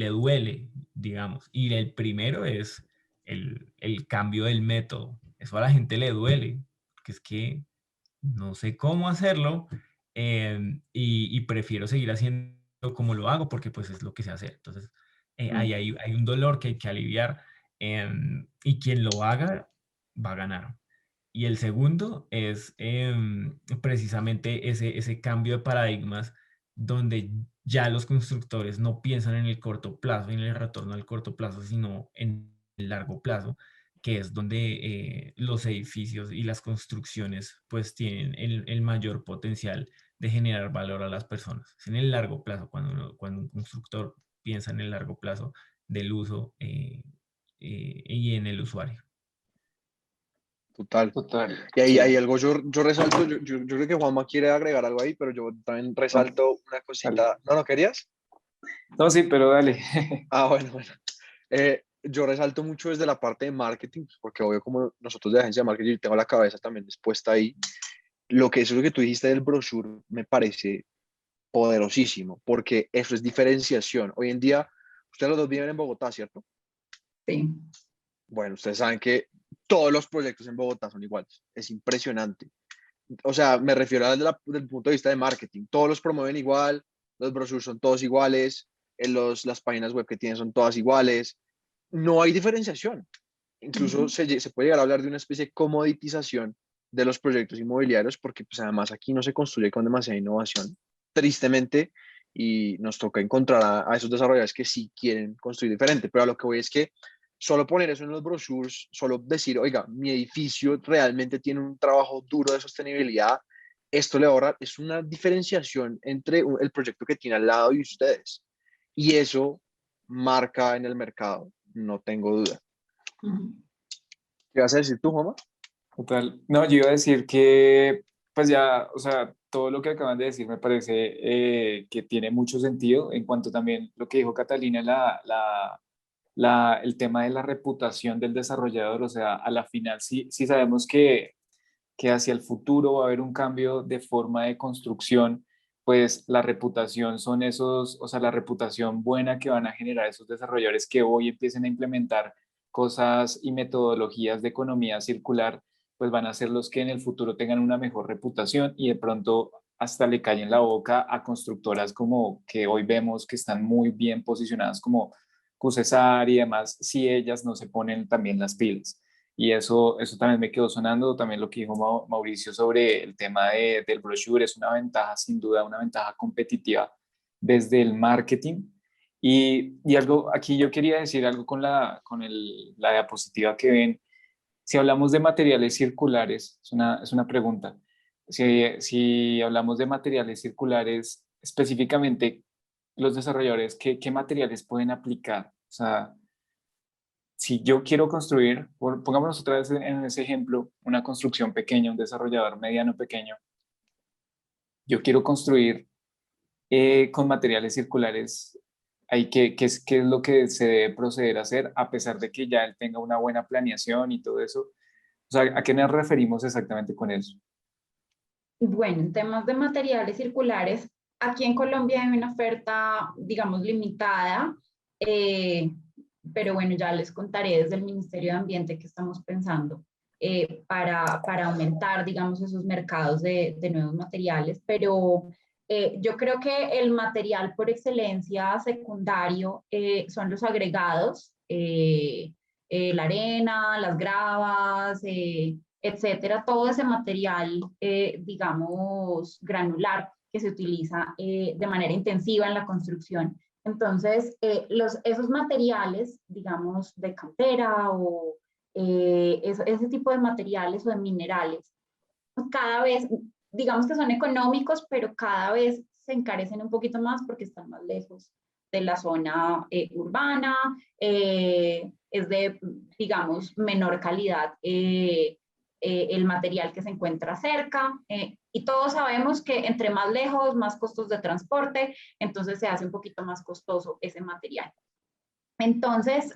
duele, digamos. Y el primero es el cambio del método. Eso a la gente le duele, que es que no sé cómo hacerlo y prefiero seguir haciendo como lo hago porque pues es lo que sé hacer. Entonces, ahí hay un dolor que hay que aliviar y quien lo haga va a ganar. Y el segundo es precisamente ese cambio de paradigmas donde ya los constructores no piensan en el corto plazo y en el retorno al corto plazo, sino en el largo plazo, que es donde los edificios y las construcciones pues tienen el mayor potencial de generar valor a las personas. Es en el largo plazo, cuando un constructor piensa en el largo plazo del uso y en el usuario. Total. Total, Y ahí sí. hay algo, yo resalto, yo creo que Juanma quiere agregar algo ahí, pero yo también No, resalto una dale. cosita. ¿No, no querías? No, sí, pero dale. Ah, bueno, bueno. Yo resalto mucho desde la parte de marketing, pues, porque obvio como nosotros de agencia de marketing tengo la cabeza también dispuesta ahí. Eso es lo que tú dijiste del brochure me parece poderosísimo, porque eso es diferenciación. Hoy en día, ustedes los dos viven en Bogotá, ¿cierto? Sí. Bueno, ustedes saben que todos los proyectos en Bogotá son iguales. Es impresionante. O sea, me refiero desde el punto de vista de marketing. Todos los promueven igual, los brochures son todos iguales, las páginas web que tienen son todas iguales. No hay diferenciación. Incluso Ujú. se puede llegar a hablar de una especie de comoditización de los proyectos inmobiliarios, porque pues además aquí no se construye con demasiada innovación, tristemente, y nos toca encontrar a esos desarrolladores que sí quieren construir diferente. Pero a lo que voy es que solo poner eso en los brochures, solo decir, oiga, mi edificio realmente tiene un trabajo duro de sostenibilidad, esto le ahorra, es una diferenciación entre el proyecto que tiene al lado y ustedes. Y eso marca en el mercado, no tengo duda. Ujú. ¿Qué vas a decir tú, Juanma? Total. No, yo iba a decir que, pues ya, o sea, todo lo que acaban de decir me parece que tiene mucho sentido en cuanto también lo que dijo Catalina, el tema de la reputación del desarrollador, o sea, a la final sí sabemos que hacia el futuro va a haber un cambio de forma de construcción, pues la reputación son esos, o sea, la reputación buena que van a generar esos desarrolladores que hoy empiecen a implementar cosas y metodologías de economía circular, pues van a ser los que en el futuro tengan una mejor reputación y de pronto hasta le callen la boca a constructoras como que hoy vemos que están muy bien posicionadas como Cusesar y demás, si ellas no se ponen también las pilas. Y eso también me quedó sonando, también lo que dijo Mauricio sobre el tema del brochure, es una ventaja, sin duda, una ventaja competitiva desde el marketing. Y algo, aquí yo quería decir algo con la diapositiva que ven. Si hablamos de materiales circulares, es una pregunta. Si hablamos de materiales circulares, específicamente los desarrolladores, ¿qué materiales pueden aplicar? O sea, si yo quiero construir, pongámonos otra vez en ese ejemplo, una construcción pequeña, un desarrollador mediano pequeño, yo quiero construir con materiales circulares, ¿qué es lo que se debe proceder a hacer a pesar de que ya él tenga una buena planeación y todo eso? O sea, ¿a qué nos referimos exactamente con eso? Bueno, en temas de materiales circulares, aquí en Colombia hay una oferta, digamos, limitada, eh, pero bueno, ya les contaré desde el Ministerio de Ambiente que estamos pensando para aumentar, digamos, esos mercados de nuevos materiales, pero yo creo que el material por excelencia secundario son los agregados, la arena, las gravas, etcétera, todo ese material, digamos, granular que se utiliza de manera intensiva en la construcción. Entonces, esos materiales, digamos, de cantera o ese tipo de materiales o de minerales, cada vez, digamos que son económicos, pero cada vez se encarecen un poquito más porque están más lejos de la zona urbana, es de, digamos, menor calidad el material que se encuentra cerca, y todos sabemos que entre más lejos, más costos de transporte, entonces se hace un poquito más costoso ese material. Entonces,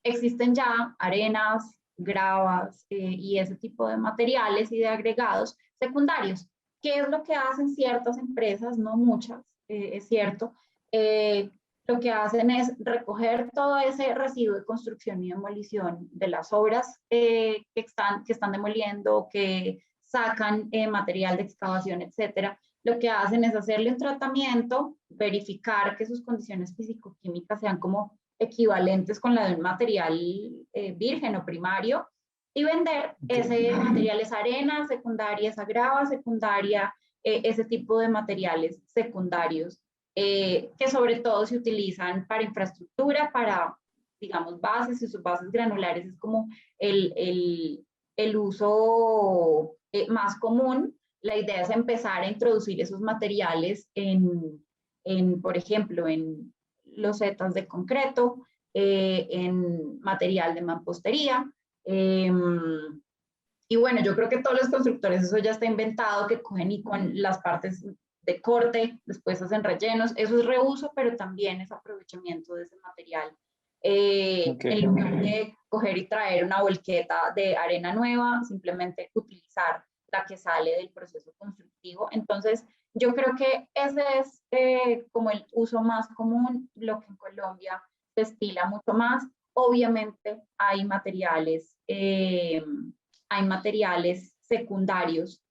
existen ya arenas, gravas y ese tipo de materiales y de agregados secundarios. ¿Qué es lo que hacen ciertas empresas? No muchas, es cierto. Lo que hacen es recoger todo ese residuo de construcción y demolición de las obras que están demoliendo, que sacan material de excavación, etcétera. Lo que hacen es hacerle un tratamiento, verificar que sus condiciones físico-químicas sean como equivalentes con la de un material virgen o primario, y vender ese material, esa arena secundaria, esa grava secundaria, ese tipo de materiales secundarios, que sobre todo se utilizan para infraestructura, para, digamos, bases y subbases granulares, es como el uso más común. La idea es empezar a introducir esos materiales por ejemplo, en losetas de concreto, en material de mampostería. Y bueno, yo creo que todos los constructores eso ya está inventado, que cogen y con las partes de corte, después hacen rellenos. Eso es reuso, pero también es aprovechamiento de ese material. En lugar de coger y traer una volqueta de arena nueva, simplemente utilizar la que sale del proceso constructivo. Entonces, yo creo que ese es como el uso más común, lo que en Colombia se estila mucho más. Obviamente hay materiales secundarios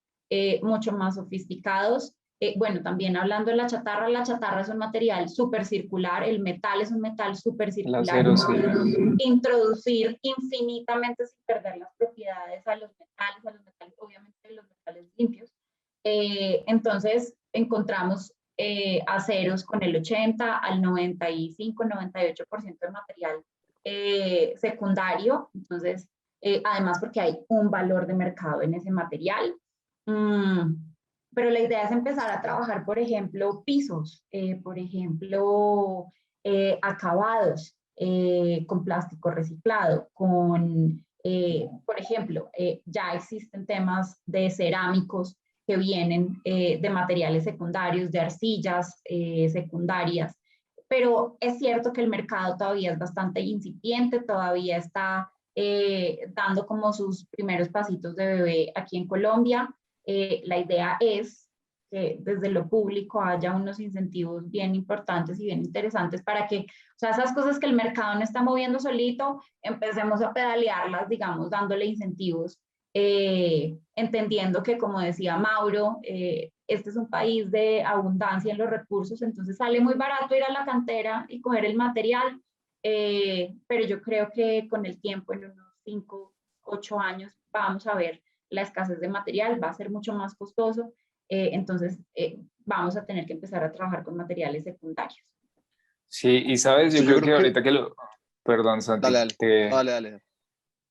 mucho más sofisticados. Bueno, también hablando de la chatarra es un material súper circular, el metal es un metal súper circular. El acero, sí. Introducir infinitamente sin perder las propiedades a los metales, obviamente los metales limpios. Entonces, encontramos aceros con el 80 al 95, 98% de material secundario. Entonces, además porque hay un valor de mercado en ese material. Pero la idea es empezar a trabajar, por ejemplo, pisos, por ejemplo, acabados con plástico reciclado, por ejemplo, ya existen temas de cerámicos que vienen de materiales secundarios, de arcillas secundarias, pero es cierto que el mercado todavía es bastante incipiente, todavía está dando como sus primeros pasitos de bebé aquí en Colombia. La idea es que desde lo público haya unos incentivos bien importantes y bien interesantes para que, o sea, esas cosas que el mercado no está moviendo solito, empecemos a pedalearlas, digamos, dándole incentivos, entendiendo que, como decía Mauro, este es un país de abundancia en los recursos, entonces sale muy barato ir a la cantera y coger el material, pero yo creo que con el tiempo, en unos 5, 8 años, vamos a ver la escasez de material, va a ser mucho más costoso, entonces vamos a tener que empezar a trabajar con materiales secundarios. Sí, y sabes, yo creo que ahorita que lo... Perdón, Santi. Dale.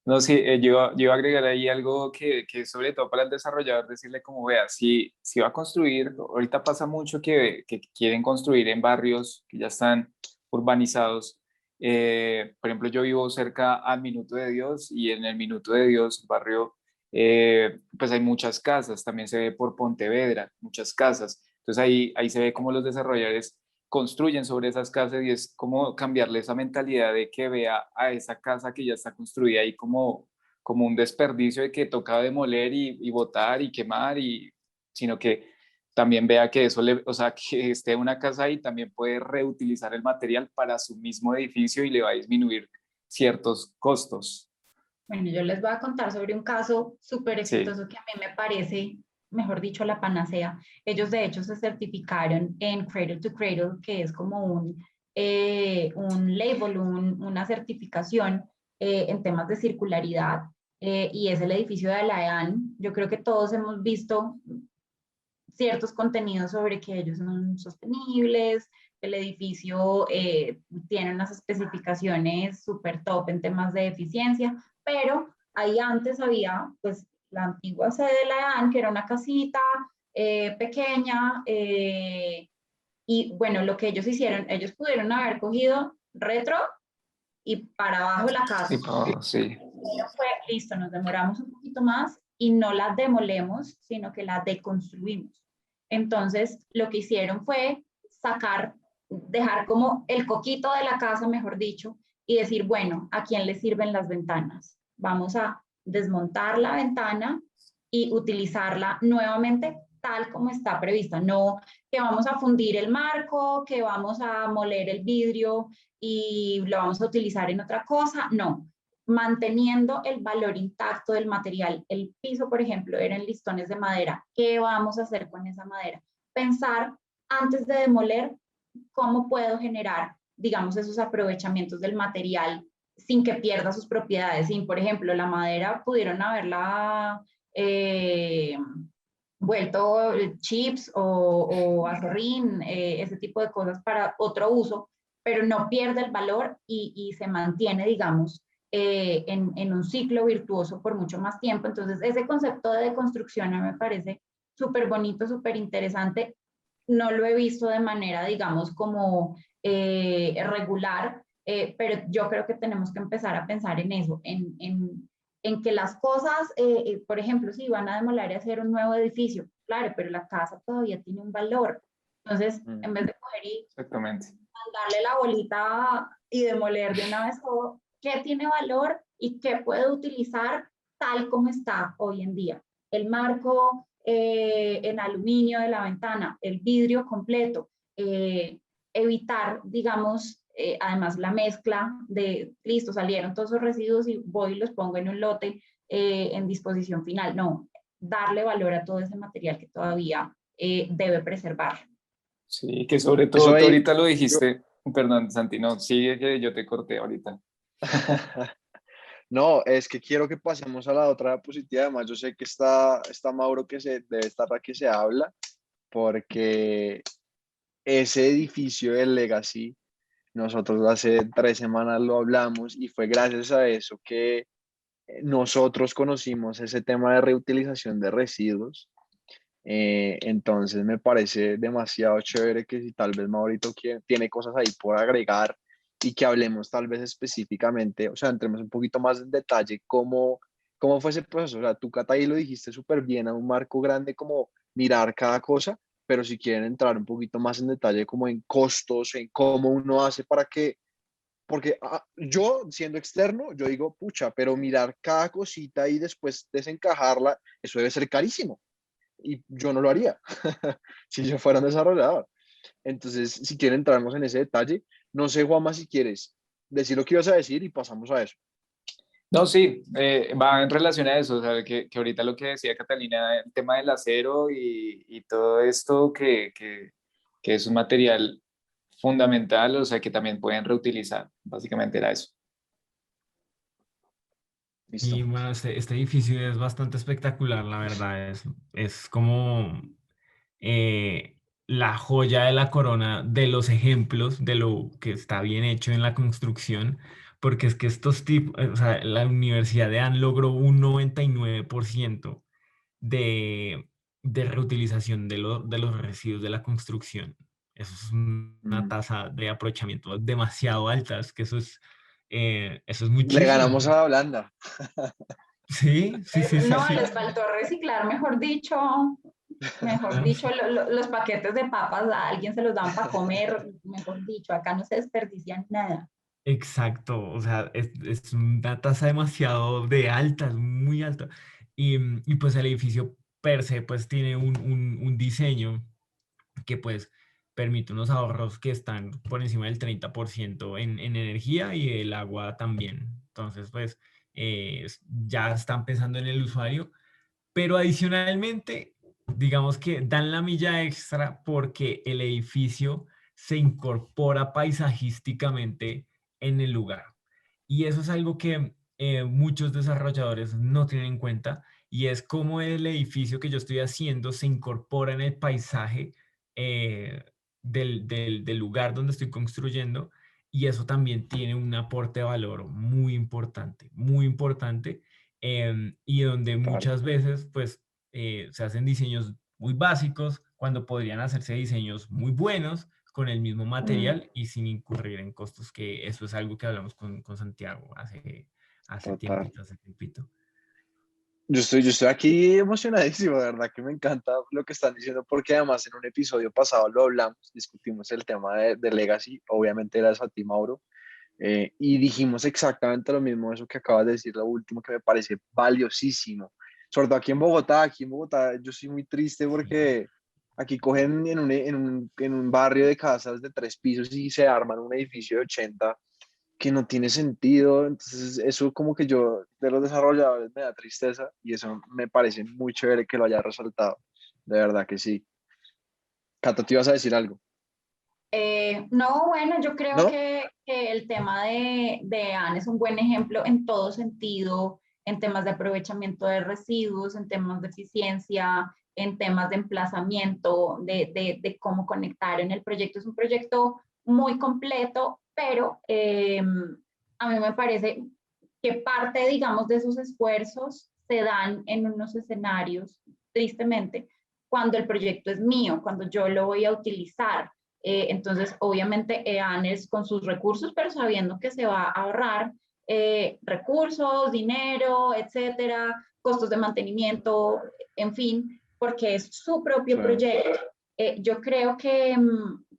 No, sí, yo iba a agregar ahí algo que sobre todo para el desarrollador, decirle como, vea, si va a construir, ahorita pasa mucho que quieren construir en barrios que ya están urbanizados. Por ejemplo, yo vivo cerca al Minuto de Dios, y en el Minuto de Dios, el barrio, pues hay muchas casas, también se ve por Pontevedra, muchas casas. Entonces ahí se ve cómo los desarrolladores construyen sobre esas casas, y es como cambiarle esa mentalidad de que vea a esa casa que ya está construida ahí como un desperdicio de que toca demoler y botar y quemar, sino que también vea que eso o sea, que esté una casa ahí también puede reutilizar el material para su mismo edificio y le va a disminuir ciertos costos. Bueno, yo les voy a contar sobre un caso súper exitoso que a mí me parece, mejor dicho, la panacea. Ellos de hecho se certificaron en Cradle to Cradle, que es como un label, una certificación en temas de circularidad. y es el edificio de la EAN. Yo creo que todos hemos visto ciertos contenidos sobre que ellos son sostenibles, el edificio tiene unas especificaciones súper top en temas de eficiencia, pero ahí antes había pues la antigua sede de la EAN, que era una casita pequeña, y bueno, lo que ellos hicieron, ellos pudieron haber cogido Retro y para abajo la casa. Sí. Fue, listo, nos demoramos un poquito más y no la demolemos, sino que la deconstruimos. Entonces, lo que hicieron fue sacar, dejar como el coquito de la casa, mejor dicho, y decir, bueno, ¿a quién le sirven las ventanas? Vamos a desmontar la ventana y utilizarla nuevamente tal como está prevista. No que vamos a fundir el marco, que vamos a moler el vidrio y lo vamos a utilizar en otra cosa. No, manteniendo el valor intacto del material. El piso, por ejemplo, eran listones de madera. ¿Qué vamos a hacer con esa madera? Pensar antes de demoler cómo puedo generar, digamos, esos aprovechamientos del material sin que pierda sus propiedades. Sin, por ejemplo, la madera pudieron haberla vuelto chips o acerrín, ese tipo de cosas para otro uso, pero no pierde el valor y se mantiene, digamos, en un ciclo virtuoso por mucho más tiempo. Entonces, ese concepto de deconstrucción me parece súper bonito, súper interesante. No lo he visto de manera, digamos, como regular, pero yo creo que tenemos que empezar a pensar en eso, en que las cosas, por ejemplo, si van a demoler y hacer un nuevo edificio, claro, pero la casa todavía tiene un valor. Entonces, en vez de coger y Exactamente. darle la bolita y demoler de una vez todo, ¿qué tiene valor y qué puedo utilizar tal como está hoy en día? El marco en aluminio de la ventana, el vidrio completo, evitar, digamos, además la mezcla de, listo, salieron todos esos residuos y voy y los pongo en un lote en disposición final. No, darle valor a todo ese material que todavía debe preservar. Sí, que sobre Eso todo tú ahí, ahorita lo dijiste, perdón, Santi, no, sigue que yo te corté ahorita. no, es que quiero que pasemos a la otra diapositiva. Además, yo sé que está Mauro que debe estar aquí que se habla, porque ese edificio del Legacy, nosotros hace 3 semanas lo hablamos y fue gracias a eso que nosotros conocimos ese tema de reutilización de residuos. Entonces me parece demasiado chévere que si tal vez Maurito tiene cosas ahí por agregar y que hablemos tal vez específicamente, o sea, entremos un poquito más en detalle cómo fue ese proceso. O sea, tú, Cata, ahí lo dijiste súper bien, a un marco grande como mirar cada cosa, pero si quieren entrar un poquito más en detalle como en costos, en cómo uno hace para que, porque yo siendo externo, yo digo, pucha, pero mirar cada cosita y después desencajarla, eso debe ser carísimo y yo no lo haría si yo fuera un desarrollador. Entonces, si quieren entrarnos en ese detalle, no sé, Juanma, si quieres decir lo que ibas a decir y pasamos a eso. No, sí, va en relación a eso, o sea, que ahorita lo que decía Catalina, el tema del acero y todo esto que es un material fundamental, o sea, que también pueden reutilizar, básicamente era eso. Y Listo. bueno, este edificio es bastante espectacular, la verdad. Es como la joya de la corona de los ejemplos de lo que está bien hecho en la construcción, porque es que estos tipos, o sea, la Universidad de Ann logró un 99% de, de reutilización de los residuos de la construcción. Eso es una Mm. tasa de aprovechamiento demasiado alta, es que eso es Le muchísimo. ganamos a la blanda. Sí, sí, sí, sí, No, sí. les faltó reciclar, mejor Ah, dicho, los paquetes de papas a alguien se los dan para comer, mejor dicho, acá no se desperdicia nada. exacto, o sea, es una tasa demasiado de alta, es muy alta. Y pues el edificio per se pues tiene un diseño que pues permite unos ahorros que están por encima del 30% en energía y el agua también. Entonces pues ya están pensando en el usuario, pero adicionalmente, digamos que dan la milla extra porque el edificio se incorpora paisajísticamente en el lugar. Y eso es algo que muchos desarrolladores no tienen en cuenta, y es cómo el edificio que yo estoy haciendo se incorpora en el paisaje eh, del lugar donde estoy construyendo, y eso también tiene un aporte de valor muy importante, y donde Total. muchas veces pues se hacen diseños muy básicos cuando podrían hacerse diseños muy buenos con el mismo Mm. material y sin incurrir en costos, que eso es algo que hablamos con Santiago Total. hace tiempito. Yo estoy aquí emocionadísimo, de verdad que me encanta lo que están diciendo, porque además en un episodio pasado lo hablamos, discutimos el tema de Legacy, obviamente era a ti, Mauro, y dijimos exactamente lo mismo, eso que acabas de decir, lo último, que me parece valiosísimo. Sobre todo aquí en Bogotá yo soy muy triste Sí. porque aquí cogen en un barrio de casas de 3 pisos y se arman un edificio de 80 que no tiene sentido. Entonces eso como que yo de los desarrolladores me da tristeza y eso me parece muy chévere que lo haya resaltado. De verdad que sí. Cata, te ibas a decir algo, No, bueno, yo creo ¿no? que el tema de ANE es un buen ejemplo en todo sentido, en temas de aprovechamiento de residuos, en temas de eficiencia, en temas de emplazamiento, de cómo conectar en el proyecto. Es un proyecto muy completo, pero a mí me parece que parte, digamos, de esos esfuerzos se dan en unos escenarios, tristemente, cuando el proyecto es mío, cuando yo lo voy a utilizar. Entonces, obviamente, EANES con sus recursos, pero sabiendo que se va a ahorrar recursos, dinero, etcétera, costos de mantenimiento, en fin, porque es su Sí. propio proyecto. Yo creo que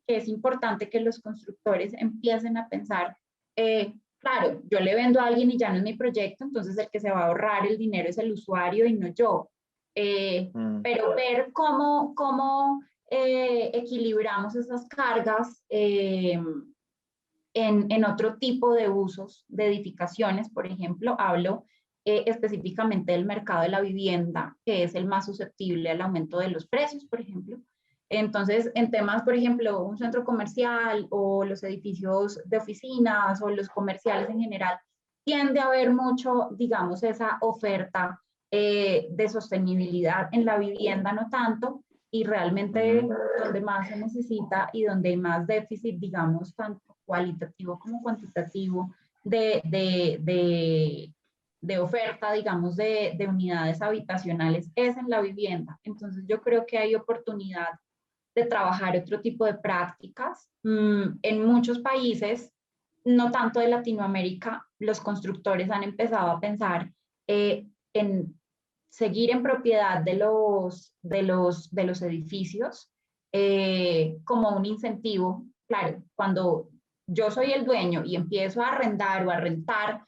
es importante que los constructores empiecen a pensar, claro, yo le vendo a alguien y ya no es mi proyecto, entonces el que se va a ahorrar el dinero es el usuario y no yo. Mm, Pero ver cómo equilibramos esas cargas en otro tipo de usos de edificaciones, por ejemplo, hablo específicamente del mercado de la vivienda, que es el más susceptible al aumento de los precios, por ejemplo. Entonces, en temas, por ejemplo, un centro comercial o los edificios de oficinas o los comerciales en general, tiende a haber mucho, digamos, esa oferta de sostenibilidad en la vivienda, no tanto, y realmente ujú. donde más se necesita y donde hay más déficit, digamos, tanto cualitativo como cuantitativo de oferta, digamos, de unidades habitacionales es en la vivienda. Entonces yo creo que hay oportunidad de trabajar otro tipo de prácticas. En muchos países, no tanto de Latinoamérica, los constructores han empezado a pensar en seguir en propiedad de los edificios como un incentivo. Claro, cuando yo soy el dueño y empiezo a arrendar o a rentar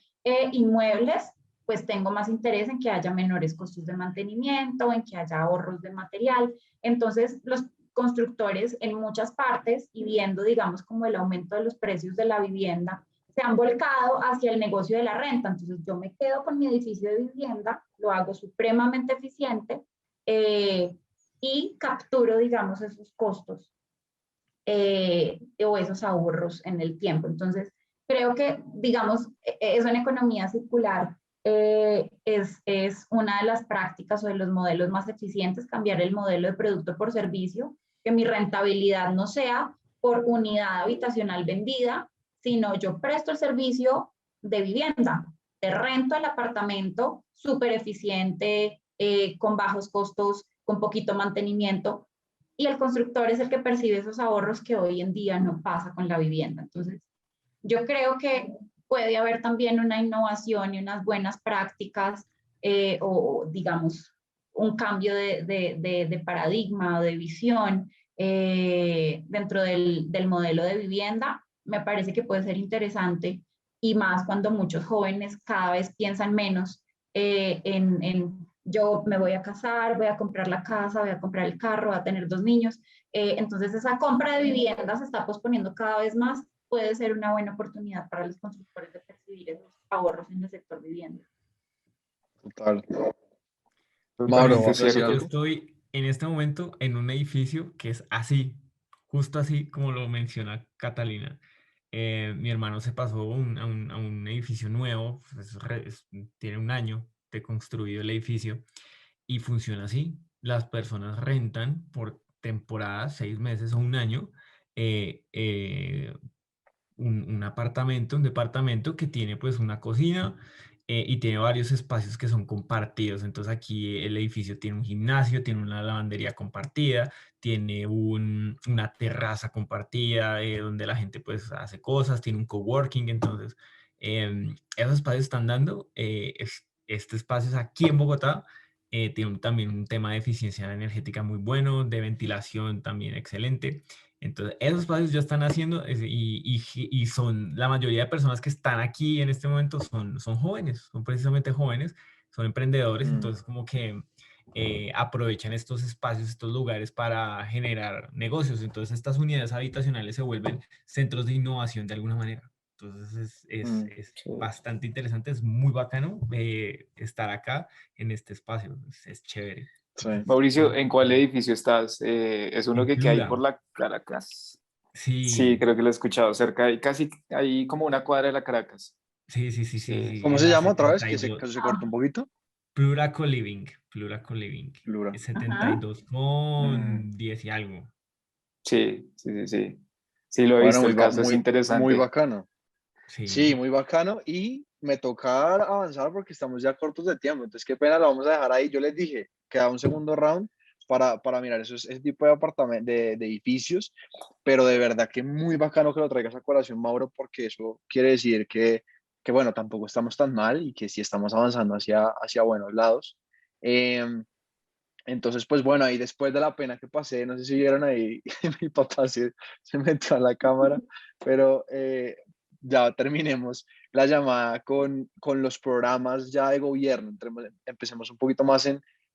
inmuebles, pues tengo más interés en que haya menores costos de mantenimiento, en que haya ahorros de material. Entonces, los constructores en muchas partes y viendo, digamos, como el aumento de los precios de la vivienda, se han volcado hacia el negocio de la renta. Entonces yo me quedo con mi edificio de vivienda, lo hago supremamente eficiente y capturo, digamos, esos costos o esos ahorros en el tiempo. Entonces, creo que, digamos, eso en economía circular es una de las prácticas o de los modelos más eficientes, cambiar el modelo de producto por servicio, que mi rentabilidad no sea por unidad habitacional vendida, sino yo presto el servicio de vivienda, te rento el apartamento súper eficiente, con bajos costos, con poquito mantenimiento, y el constructor es el que percibe esos ahorros que hoy en día no pasa con la vivienda. Entonces, yo creo que puede haber también una innovación y unas buenas prácticas o, digamos, un cambio de paradigma o de visión dentro del modelo de vivienda. Me parece que puede ser interesante y más cuando muchos jóvenes cada vez piensan menos en yo me voy a casar, voy a comprar la casa, voy a comprar el carro, voy a tener 2 niños. Entonces esa compra de vivienda se está posponiendo cada vez más. Puede ser una buena oportunidad para los constructores de percibir esos ahorros en el sector vivienda. Total. Mauro, Totalmente ¿vas a decir Yo cierto. algo? estoy en este momento en un edificio que es así, justo así como lo menciona Catalina. mi hermano se pasó a un edificio nuevo, pues, tiene un año de construido el edificio y funciona así. Las personas rentan por temporadas, 6 meses o un año, eh, eh, un apartamento, un departamento que tiene pues una cocina y tiene varios espacios que son compartidos. Entonces aquí el edificio tiene un gimnasio, tiene una lavandería compartida, tiene una terraza compartida donde la gente pues hace cosas, tiene un coworking. Entonces esos espacios están dando, este espacio es aquí en Bogotá. Tiene también un tema de eficiencia energética muy bueno, de ventilación también excelente. Entonces, esos espacios ya están haciendo y son la mayoría de personas que están aquí en este momento son jóvenes, son precisamente jóvenes, son emprendedores. Mm, Entonces como que aprovechan estos espacios, estos lugares para generar negocios. Entonces, estas unidades habitacionales se vuelven centros de innovación de alguna manera. Entonces, mm, es Sí. bastante interesante, es muy bacano estar acá en este espacio, es chévere. sí. Mauricio, ¿en cuál edificio estás? ¿Es uno En que queda ahí por Plura, la Caracas? Sí, sí. creo que lo he escuchado, cerca, casi ahí como una cuadra de la Caracas. Sí, sí, sí, sí, Sí. sí, ¿Cómo en se la llama otra vez? Que 72. se cortó un Ah, poquito. Plura Co-Living, Plura Co-Living. Plura. Es setenta y ajá. dos Mm, con 10 y algo. sí, sí, sí, sí. Sí, lo he Bueno, visto, el caso es muy interesante. bacano. Sí, Sí. muy bacano. Y me toca avanzar porque estamos ya cortos de tiempo. Entonces, qué pena, lo vamos a dejar ahí. Yo les dije que da un segundo round para mirar ese tipo de apartamentos, de edificios. Pero de verdad que muy bacano que lo traigas a colación, Mauro, porque eso quiere decir que bueno, tampoco estamos tan mal y que sí estamos avanzando hacia buenos lados. Em, Entonces, pues bueno, ahí después de la pena que pasé, no sé si vieron ahí, mi papá se metió a la cámara, pero ya terminemos la llamada con los programas ya de gobierno. Empecemos un poquito más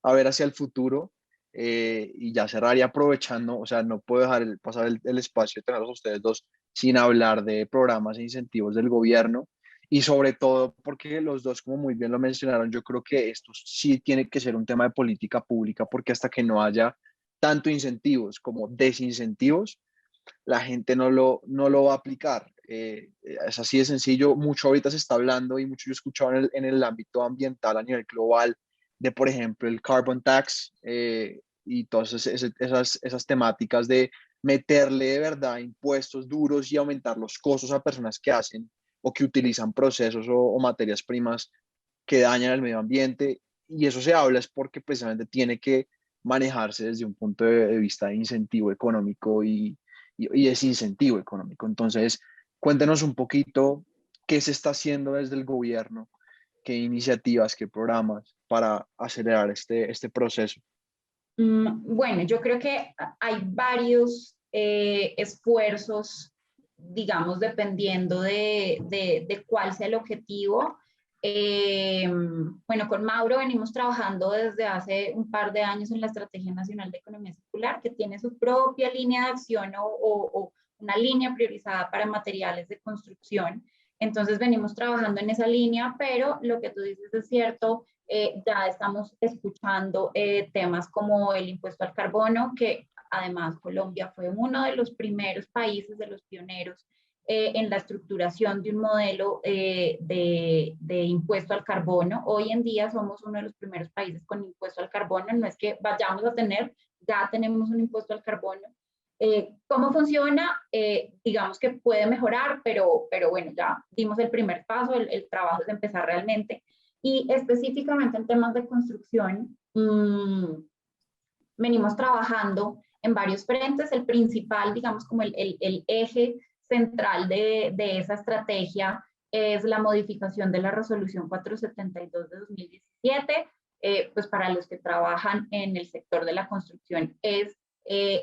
a ver hacia el futuro y ya cerrar y aprovechando, o sea, no puedo dejar pasar el espacio de tenerlos a ustedes dos sin hablar de programas e incentivos del gobierno. Y sobre todo porque los dos, como muy bien lo mencionaron, yo creo que esto sí tiene que ser un tema de política pública, porque hasta que no haya tanto incentivos como desincentivos, la gente no lo va a aplicar. Es así de sencillo. Mucho ahorita se está hablando y mucho yo he escuchado en el ámbito ambiental a nivel global de, por ejemplo, el carbon tax y todas esas temáticas de meterle de verdad impuestos duros y aumentar los costos a personas que hacen o que utilizan procesos o materias primas que dañan el medio ambiente. Y eso se habla es porque precisamente tiene que manejarse desde un punto de vista de incentivo económico y desincentivo económico. Entonces, cuéntenos un poquito qué se está haciendo desde el gobierno, qué iniciativas, qué programas para acelerar este proceso. Bueno, yo creo que hay varios esfuerzos, digamos, dependiendo de cuál sea el objetivo. Bueno, con Mauro venimos trabajando desde hace un par de años en la Estrategia Nacional de Economía Circular, que tiene su propia línea de acción o una línea priorizada para materiales de construcción. Entonces venimos trabajando en esa línea, pero lo que tú dices es cierto. Ya estamos escuchando temas como el impuesto al carbono, que además Colombia fue uno de los primeros países, de los pioneros en la estructuración de un modelo de impuesto al carbono. Hoy en día somos uno de los primeros países con impuesto al carbono, no es que vayamos a tener, ya tenemos un impuesto al carbono. ¿Cómo funciona? Digamos que puede mejorar, pero bueno, ya dimos el primer paso, el trabajo es empezar realmente. Y específicamente en temas de construcción, venimos trabajando en varios frentes. El principal, digamos, como el eje central de esa estrategia es la modificación de la resolución 472 de 2017. Pues para los que trabajan en el sector de la construcción es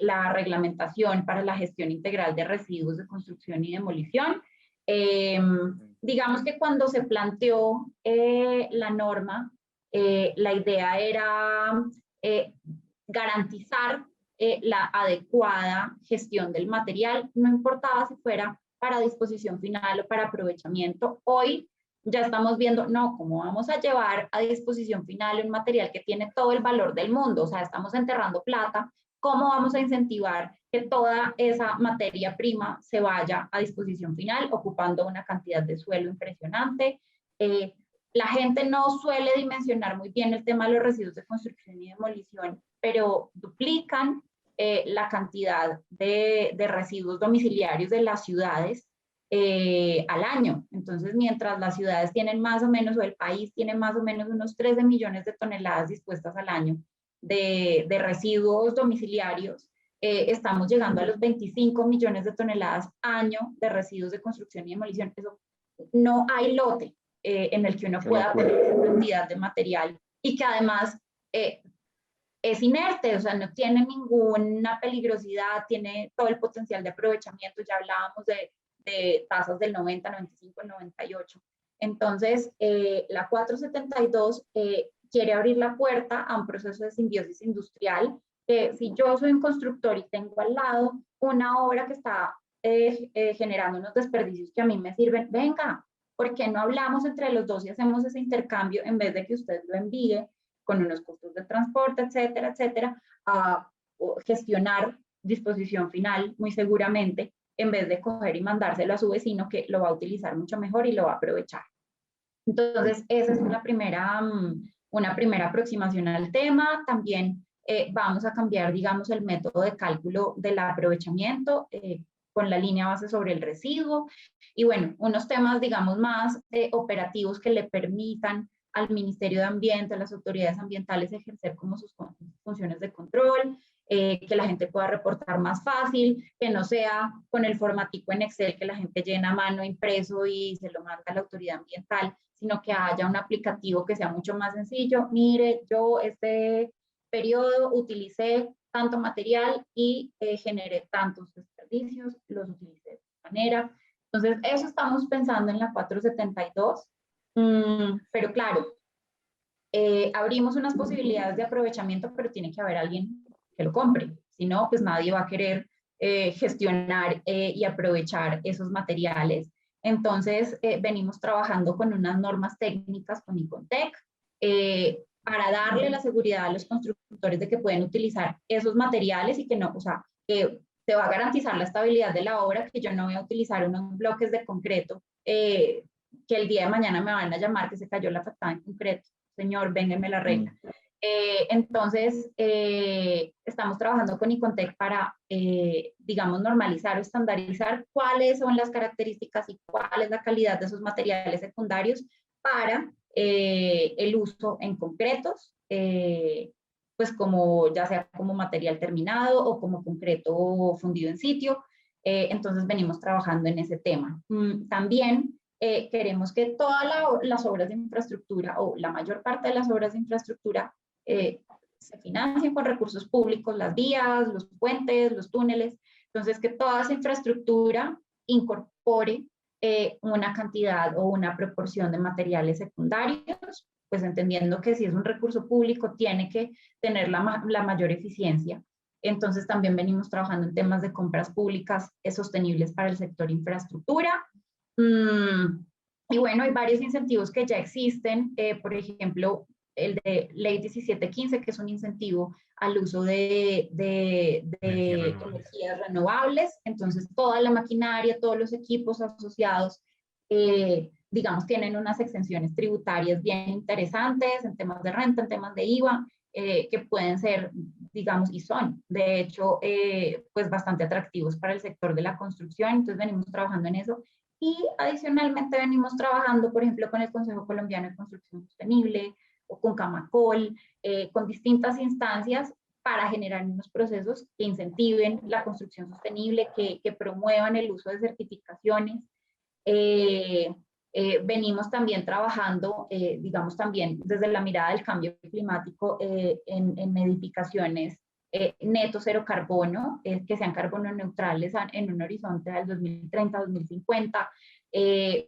la reglamentación para la gestión integral de residuos de construcción y demolición. Digamos que cuando se planteó la norma, la idea era garantizar la adecuada gestión del material, no importaba si fuera para disposición final o para aprovechamiento. Hoy ya estamos viendo, no, ¿cómo vamos a llevar a disposición final un material que tiene todo el valor del mundo? O sea, estamos enterrando plata ¿cómo vamos a incentivar que toda esa materia prima se vaya a disposición final, ocupando una cantidad de suelo impresionante? La gente no suele dimensionar muy bien el tema de los residuos de construcción y demolición, pero duplican la cantidad de residuos domiciliarios de las ciudades al año. Entonces, mientras las ciudades tienen más o menos, o el país tiene más o menos unos 13 millones de toneladas dispuestas al año de residuos domiciliarios, estamos llegando a los 25 millones de toneladas año de residuos de construcción y demolición. Eso, no hay lote en el que uno pueda tener esa cantidad de material y que además es inerte, o sea, no tiene ninguna peligrosidad, tiene todo el potencial de aprovechamiento. Ya hablábamos de tasas del 90, 95, 98. Entonces, la 472 quiere abrir la puerta a un proceso de simbiosis industrial, que si yo soy un constructor y tengo al lado una obra que está generando unos desperdicios que a mí me sirven, venga, ¿por qué no hablamos entre los dos y hacemos ese intercambio en vez de que usted lo envíe con unos costos de transporte, etcétera, etcétera, a gestionar disposición final muy seguramente, en vez de coger y mandárselo a su vecino que lo va a utilizar mucho mejor y lo va a aprovechar? Entonces, esa es una primera aproximación al tema. También vamos a cambiar, digamos, el método de cálculo del aprovechamiento con la línea base sobre el residuo. Y bueno, unos temas, digamos, más operativos que le permitan al Ministerio de Ambiente, a las autoridades ambientales, ejercer como sus funciones de control, que la gente pueda reportar más fácil, que no sea con el formatico en Excel que la gente llena a mano impreso y se lo manda a la autoridad ambiental, sino que haya un aplicativo que sea mucho más sencillo. Mire, yo este periodo utilicé tanto material y generé tantos desperdicios, los utilicé de esta manera. Entonces, eso estamos pensando en la 472. Pero claro, abrimos unas posibilidades de aprovechamiento, pero tiene que haber alguien que lo compre. Si no, pues nadie va a querer gestionar y aprovechar esos materiales. Entonces, venimos trabajando con unas normas técnicas con Icontec para darle la seguridad a los constructores de que pueden utilizar esos materiales y que no, o sea, que se va a garantizar la estabilidad de la obra, que yo no voy a utilizar unos bloques de concreto que el día de mañana me van a llamar que se cayó la fachada en concreto. Señor, véngame la regla. Entonces, estamos trabajando con Icontec para, digamos, normalizar o estandarizar cuáles son las características y cuál es la calidad de esos materiales secundarios para el uso en concretos, pues como ya sea como material terminado o como concreto fundido en sitio. Entonces, venimos trabajando en ese tema. También queremos que todas las obras de infraestructura o la mayor parte de las obras de infraestructura se financien con recursos públicos, las vías, los puentes, los túneles. Entonces, que toda esa infraestructura incorpore una cantidad o una proporción de materiales secundarios, pues entendiendo que si es un recurso público tiene que tener la mayor eficiencia. Entonces, también venimos trabajando en temas de compras públicas sostenibles para el sector infraestructura. Y bueno, hay varios incentivos que ya existen, por ejemplo, el de Ley 1715, que es un incentivo al uso de energías renovables. Entonces, toda la maquinaria, todos los equipos asociados, digamos, tienen unas exenciones tributarias bien interesantes en temas de renta, en temas de IVA, que pueden ser, digamos, y son, de hecho, pues bastante atractivos para el sector de la construcción. Entonces, venimos trabajando en eso. Y adicionalmente venimos trabajando, por ejemplo, con el Consejo Colombiano de Construcción Sostenible o con Camacol, con distintas instancias para generar unos procesos que incentiven la construcción sostenible, que promuevan el uso de certificaciones. Venimos también trabajando, digamos, también desde la mirada del cambio climático en edificaciones neto cero carbono, que sean carbono neutrales en un horizonte del 2030-2050.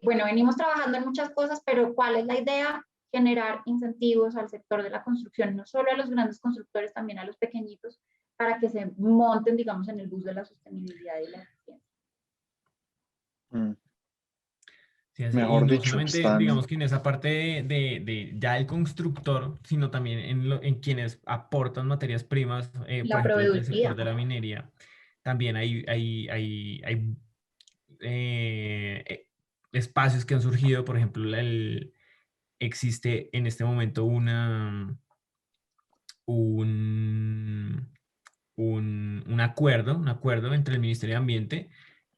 Bueno, venimos trabajando en muchas cosas, pero ¿cuál es la idea? Generar incentivos al sector de la construcción, no solo a los grandes constructores, también a los pequeñitos, para que se monten, digamos, en el bus de la sostenibilidad y la eficiencia. Sí, así, y Mejor no dicho, solamente, están, digamos que en esa parte de ya el constructor, sino también en quienes aportan materias primas, por La ejemplo, desde el proveeduría. sector de la minería, también hay espacios que han surgido, por ejemplo, existe en este momento un, un acuerdo entre el Ministerio de Ambiente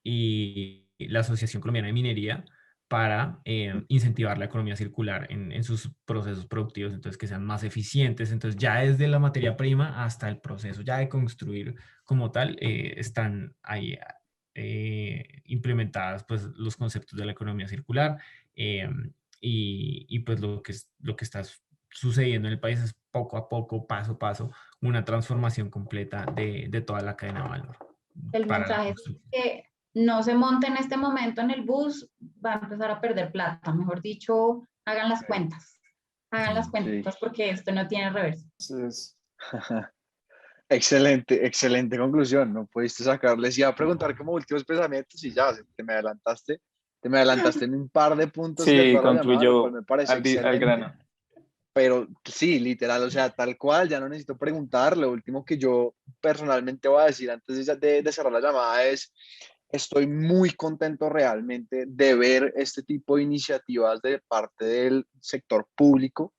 y la Asociación Colombiana de Minería para incentivar la economía circular en sus procesos productivos, entonces que sean más eficientes. Entonces ya desde la materia prima hasta el proceso ya de construir como tal, están ahí implementadas pues los conceptos de la economía circular, eh, y pues lo que está sucediendo en el país es poco a poco, paso a paso, una transformación completa de toda la cadena de valor El para la mensaje es construcción. que no se monte en este momento en el bus, va a empezar a perder plata. Mejor dicho, hagan las cuentas. Hagan las Sí. sí. cuentas porque esto no tiene reverso. Entonces, Excelente, excelente conclusión. No pudiste sacarles. Iba a preguntar como últimos pensamientos y ya, te me adelantaste en un par de puntos de sí, toda la llamada, lo cual concluyó me parece al excelente. grano. Pero sí, literal, o sea, tal cual, ya no necesito preguntar. Lo último que yo personalmente voy a decir antes de cerrar la llamada es, estoy muy contento realmente de ver este tipo de iniciativas de parte del sector público.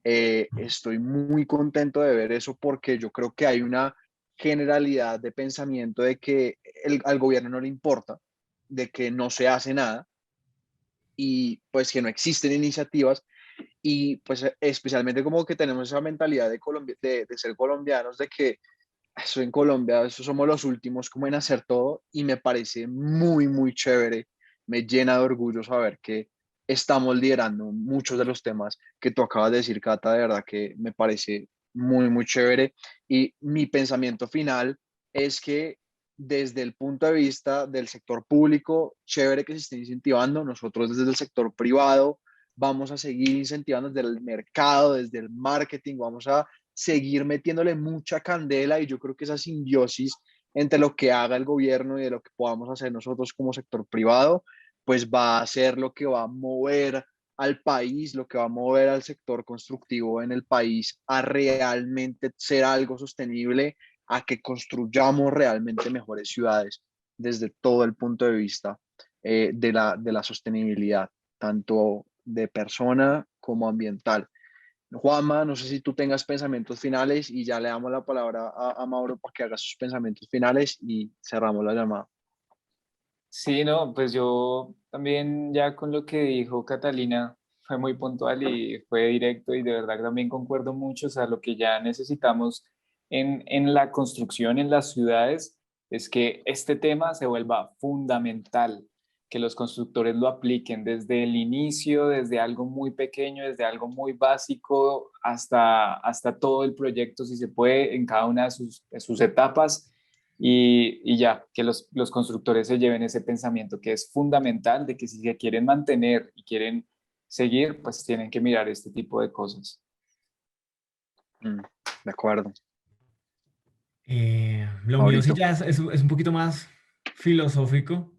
Estoy muy contento de ver eso porque yo creo que hay una generalidad de pensamiento de que al gobierno no le importa, de que no se hace nada y pues que no existen iniciativas y pues especialmente como que tenemos esa mentalidad de, de ser colombianos, de que eso en Colombia, eso somos los últimos como en hacer todo y me parece muy, muy chévere, me llena de orgullo saber que estamos liderando muchos de los temas que tú acabas de decir, Cata, de verdad que me parece muy, muy chévere y mi pensamiento final es que desde el punto de vista del sector público, chévere que se esté incentivando, nosotros desde el sector privado vamos a seguir incentivando desde el mercado, desde el marketing, vamos a seguir metiéndole mucha candela y yo creo que esa simbiosis entre lo que haga el gobierno y de lo que podamos hacer nosotros como sector privado, pues va a ser lo que va a mover al país, lo que va a mover al sector constructivo en el país a realmente ser algo sostenible, a que construyamos realmente mejores ciudades desde todo el punto de vista de la sostenibilidad, tanto de persona como ambiental. Juanma, no sé si tú tengas pensamientos finales y ya le damos la palabra a Mauro para que haga sus pensamientos finales y cerramos la llamada. Sí, no, pues yo también ya con lo que dijo Catalina fue muy puntual y fue directo y de verdad también concuerdo mucho, o sea, lo que ya necesitamos en la construcción en las ciudades es que este tema se vuelva fundamental, que los constructores lo apliquen desde el inicio, desde algo muy pequeño, desde algo muy básico hasta todo el proyecto, si se puede, en cada una de sus etapas y ya, que los constructores se lleven ese pensamiento que es fundamental de que si se quieren mantener y quieren seguir, pues tienen que mirar este tipo de cosas. De acuerdo. Lo mío sí Maurito. ya es un poquito más filosófico,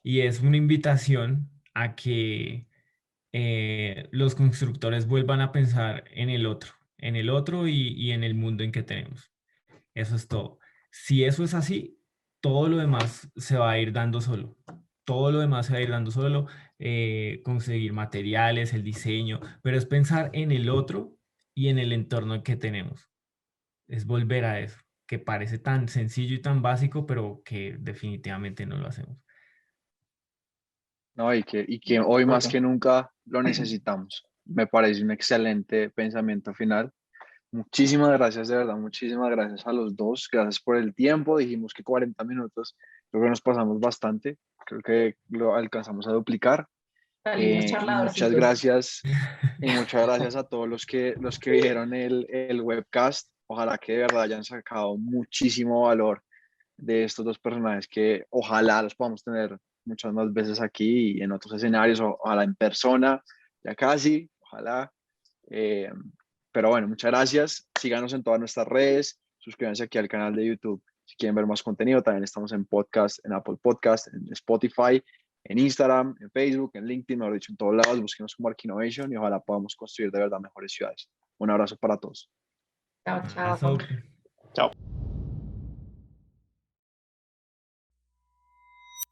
y es una invitación a que los constructores vuelvan a pensar en el otro y en el mundo en que tenemos. Eso es todo. Si eso es así, todo lo demás se va a ir dando solo. Todo lo demás se va a ir dando solo, conseguir materiales, el diseño, pero es pensar en el otro y en el entorno que tenemos. Es volver a eso, que parece tan sencillo y tan básico, pero que definitivamente no lo hacemos. No, y que De hoy más acuerdo. que nunca lo necesitamos. Me parece un excelente pensamiento final. Muchísimas gracias, de verdad, muchísimas gracias a los dos. Gracias por el tiempo. Dijimos que 40 minutos, creo que nos pasamos bastante. Creo que lo alcanzamos a duplicar. Salimos Muchas charladorcitos. gracias y muchas gracias a todos los que vieron el webcast. Ojalá que de verdad hayan sacado muchísimo valor de estos dos personajes que ojalá los podamos tener muchas más veces aquí y en otros escenarios, ojalá en persona, ya casi, ojalá. Eh, pero bueno, muchas gracias. Síganos en todas nuestras redes, suscríbanse aquí al canal de YouTube si quieren ver más contenido. También estamos en podcast, en Apple Podcast, en Spotify, en Instagram, en Facebook, en LinkedIn, mejor dicho, en todos lados. Búsquenos como Arc Innovation y ojalá podamos construir de verdad mejores ciudades. Un abrazo para todos. Chao, Un chao. abrazo. Chao.